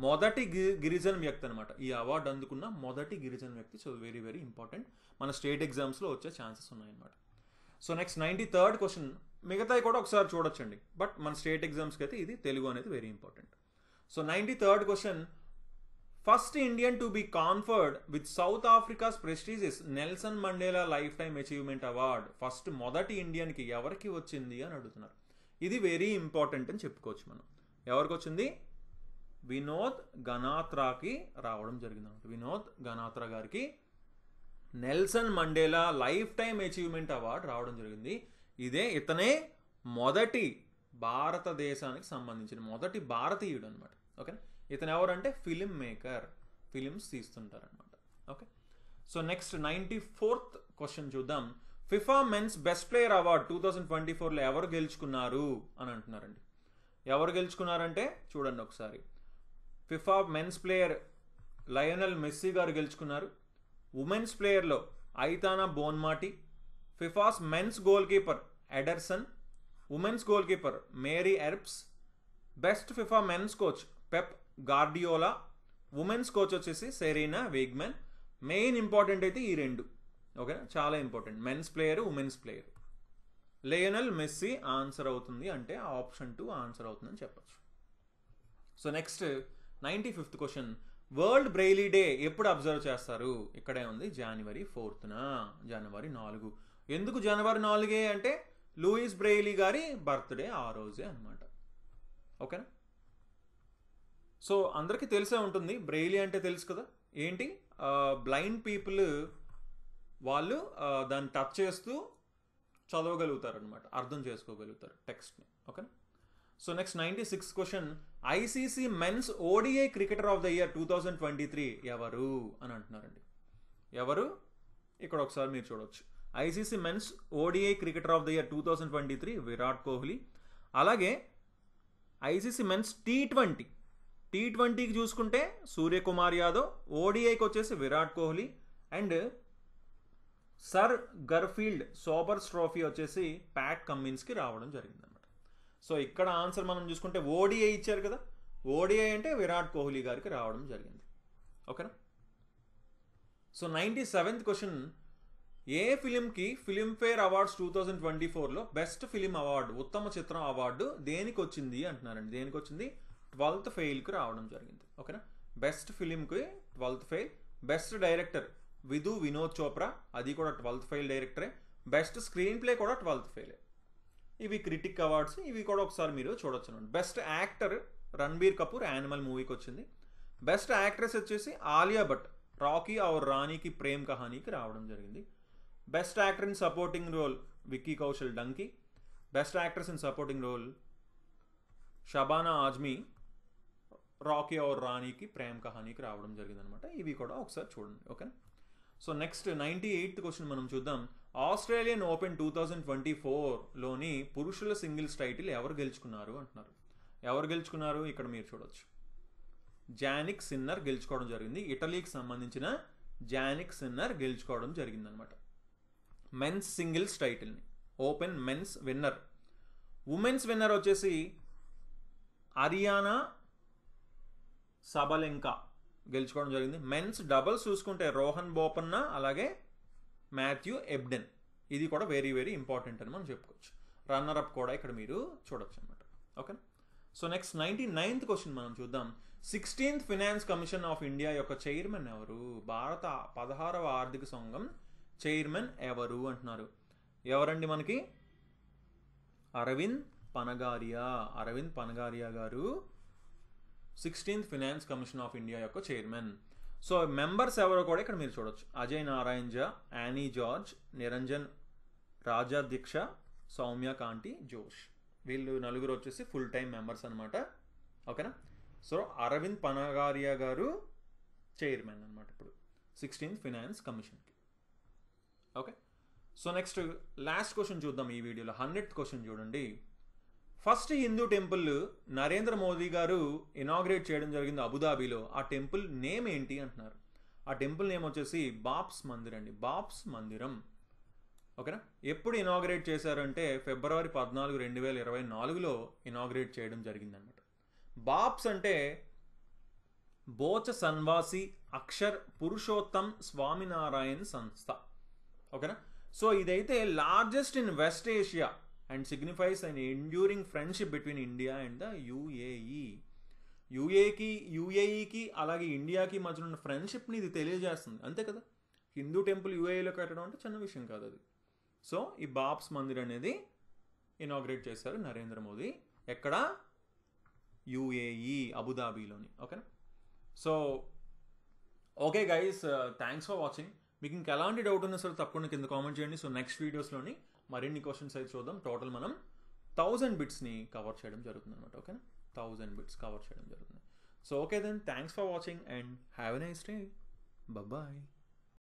మొదటి గిరిజన వ్యక్తి అనమాట ఈ అవార్డు అందుకున్న మొదటి గిరిజన వ్యక్తి. సో వెరీ వెరీ ఇంపార్టెంట్, మన స్టేట్ ఎగ్జామ్స్లో వచ్చే ఛాన్సెస్ ఉన్నాయన్నమాట. సో నెక్స్ట్ 93rd క్వశ్చన్, మిగతాయి కూడా ఒకసారి చూడొచ్చండి, బట్ మన స్టేట్ ఎగ్జామ్స్కి అయితే ఇది తెలుగు అనేది very important. So 93rd question, first Indian to be conferred with south Africa's prestigious Nelson Mandela life time achievement award. First మొదటి ఇండియన్కి ఎవరికి వచ్చింది అని అడుగుతున్నారు. ఇది వెరీ ఇంపార్టెంట్ అని చెప్పుకోవచ్చు మనం. ఎవరికి వచ్చింది? వినోద్ గనాత్రాకి రావడం జరిగింది అనమాట. వినోద్ గనాత్రా గారికి Nelson Mandela life time achievement award రావడం జరిగింది. ఇతనే మొదటి భారతదేశానికి సంబంధించిన మొదటి భారతీయుడు అనమాట. ఓకే, ఇతను ఎవరంటే ఫిలిం మేకర్, ఫిలిమ్స్ తీస్తుంటారనమాట. Okay, so next 94th question చూద్దాం. FIFA men's best player award 2024లో ఎవరు గెలుచుకున్నారు అని అంటున్నారండి. ఎవరు గెలుచుకున్నారంటే చూడండి ఒకసారి. FIFA men's player Lionel Messi గారు గెలుచుకున్నారు. ఉమెన్స్ ప్లేయర్లో Aitana Bonmati. FIFA's men's goalkeeper Ederson. Women's goalkeeper Mary Earps. Best FIFA men's coach Pep Guardiola. Women's coach వచ్చేసి సెరీనా విగ్మన్. మెయిన్ ఇంపార్టెంట్ అయితే ఈ రెండు. ఓకేనా, చాలా important. Men's player, women's player. Lionel Messi answer అవుతుంది, అంటే option 2 answer అవుతుందని చెప్పచ్చు. So next 95th question, world braille day ఎప్పుడు అబ్జర్వ్ చేస్తారు? ఇక్కడే ఉంది, జనవరి 4th, జనవరి 4. ఎందుకు జనవరి 4 అంటే లూయిస్ బ్రెయిలీ గారి బర్త్డే ఆ రోజే అనమాట. ఓకేనా, సో అందరికీ తెలిసే ఉంటుంది. బ్రెయిలీ అంటే తెలుసు కదా, ఏంటి బ్లైండ్ పీపుల్ వాళ్ళు దాన్ని టచ్ చేస్తూ చదవగలుగుతారు అనమాట, అర్థం చేసుకోగలుగుతారు టెక్స్ట్ని. ఓకేనా, so next 96th question, ICC men's ODI cricketer of the year 2023 ఎవరు అని అంటున్నారండి. ఎవరు? ఇక్కడ ఒకసారి మీరు చూడవచ్చు. ICC men's ODI cricketer of the year 2023 Virat Kohli. అలాగే ఐసీసీ మెన్స్ టీ20కి చూసుకుంటే సూర్యకుమార్ యాదవ్. ఓడిఐకి వచ్చేసి Virat Kohli. And sir Garfield Sobers trophy వచ్చేసి ప్యాట్ కమ్మిన్స్కి రావడం జరిగింది అనమాట. సో ఇక్కడ ఆన్సర్ మనం చూసుకుంటే ఓడిఐ ఇచ్చారు కదా, ఓడిఐ అంటే విరాట్ కోహ్లీ గారికి రావడం జరిగింది. ఓకేనా, సో 97th క్వశ్చన్, ఏ ఫిలింకి ఫిలింఫేర్ అవార్డ్స్ 2024లో బెస్ట్ ఫిలిం అవార్డు, ఉత్తమ చిత్రం అవార్డు దేనికి వచ్చింది అంటున్నారండి. దేనికి వచ్చింది? 12th ఫెయిల్కి రావడం జరిగింది. ఓకేనా, బెస్ట్ ఫిలింకి 12th fail. Best director Vinod Chopra, అది కూడా 12th ఫెయిల్ డైరెక్టరే. బెస్ట్ స్క్రీన్ ప్లే కూడా 12th ఫెయిలే. ఇవి క్రిటిక్ అవార్డ్స్, ఇవి కూడా ఒకసారి మీరు చూడొచ్చు అనమాట. Best actor Ranbir Kapoor, Animal మూవీకి వచ్చింది. బెస్ట్ యాక్ట్రెస్ వచ్చేసి ఆలియా భట్, రాకీ ఔర్ రాణీకి ప్రేమ్ కహానీకి రావడం జరిగింది. Best actor in supporting role Vicky Kaushal, Dunki. Best actress in supporting role Shabana Azmi, Rocky Aur రాణీకి ప్రేమ్ కహానీకి రావడం జరిగింది అనమాట. ఇవి కూడా ఒకసారి చూడండి. Okay, so next 98th question మనం చూద్దాం. ఆస్ట్రేలియన్ ఓపెన్ 2024లోని పురుషుల సింగిల్స్ టైటిల్ ఎవరు గెలుచుకున్నారు అంటున్నారు. ఎవరు గెలుచుకున్నారు? ఇక్కడ మీరు చూడొచ్చు. జానిక్ సిన్నర్ గెలుచుకోవడం జరిగింది. ఇటలీకి సంబంధించిన జానిక్ సిన్నర్ గెలుచుకోవడం జరిగింది అనమాట మెన్స్ సింగిల్స్ టైటిల్ని. Open men's winner. Women's winner వచ్చేసి అరియానా సబలెంకా గెలుచుకోవడం జరిగింది. మెన్స్ డబుల్స్ చూసుకుంటే రోహన్ బోపన్న అలాగే మాథ్యూ ఎబ్డెన్. ఇది కూడా వెరీ వెరీ ఇంపార్టెంట్ అని మనం చెప్పుకోవచ్చు. రన్నర్ అప్ కూడా ఇక్కడ మీరు చూడొచ్చు అనమాట. Okay, so next 99th question మనం చూద్దాం. 16th finance commission of India యొక్క చైర్మన్ ఎవరు? భారత 16వ ఆర్థిక సంఘం చైర్మన్ ఎవరు అంటున్నారు. ఎవరండి మనకి? అరవింద్ పనగారియా. అరవింద్ పనగారియా గారు 16th finance commission of India యొక్క చైర్మన్. సో మెంబర్స్ ఎవరో కూడా ఇక్కడ మీరు చూడొచ్చు. అజయ్ నారాయణ్ జా, యానీ జార్జ్, నిరంజన్ రాజాధ్యక్ష, సౌమ్య కాంతి జోష్. వీళ్ళు నలుగురు వచ్చేసి ఫుల్ టైం మెంబర్స్ అనమాట. ఓకేనా, సో అరవింద్ పనగారియా గారు చైర్మన్ అనమాట ఇప్పుడు 16th ఫినాన్స్ కమిషన్కి. Okay, so next last question చూద్దాం ఈ వీడియోలో. 100th క్వశ్చన్ చూడండి. ఫస్ట్ హిందూ టెంపుల్ నరేంద్ర మోదీ గారు ఇనాగ్రేట్ చేయడం జరిగింది అబుదాబిలో. ఆ టెంపుల్ నేమ్ ఏంటి అంటున్నారు. ఆ టెంపుల్ నేమ్ వచ్చేసి బాబ్స్ మందిర్ అండి. బాబ్స్ మందిరం. ఓకేనా. ఎప్పుడు ఇనాగ్రేట్ చేశారంటే ఫిబ్రవరి 14, 2024లో ఇనాగ్రేట్ చేయడం జరిగిందనమాట. బాప్స్ అంటే బోచ సన్వాసి అక్షర్ పురుషోత్తం స్వామినారాయణ్ సంస్థ. ఓకేనా. సో ఇదైతే largest in West Asia and signifies and enduring friendship between India and the UAE. యుఏఈకి అలాగే ఇండియాకి మధ్యన ఉన్న ఫ్రెండ్షిప్ని ఇది తెలియజేస్తుంది, అంతే కదా. హిందూ టెంపుల్ యుఏఈలో కట్టడం అంటే చిన్న విషయం కాదు అది. సో ఈ బాప్స్ మందిర్ అనేది ఇనాగ్రేట్ చేశారు నరేంద్ర మోదీ. ఎక్కడ? యుఏఈ, అబుదాబీలోని. ఓకేనా. So okay guys, thanks for watching. మీకు ఇంకా ఎలాంటి డౌట్ ఉన్నా సరే తప్పకుండా కింద కామెంట్ చేయండి. సో నెక్స్ట్ వీడియోస్లోని మరిన్ని క్వశ్చన్స్ అయితే చూద్దాం. టోటల్ మనం 1000 బిట్స్ని కవర్ చేయడం జరుగుతుంది అనమాట. ఓకేనా, 1000 బిట్స్ కవర్ చేయడం జరుగుతుంది. So okay then, thanks for watching and have a nice day. Bye.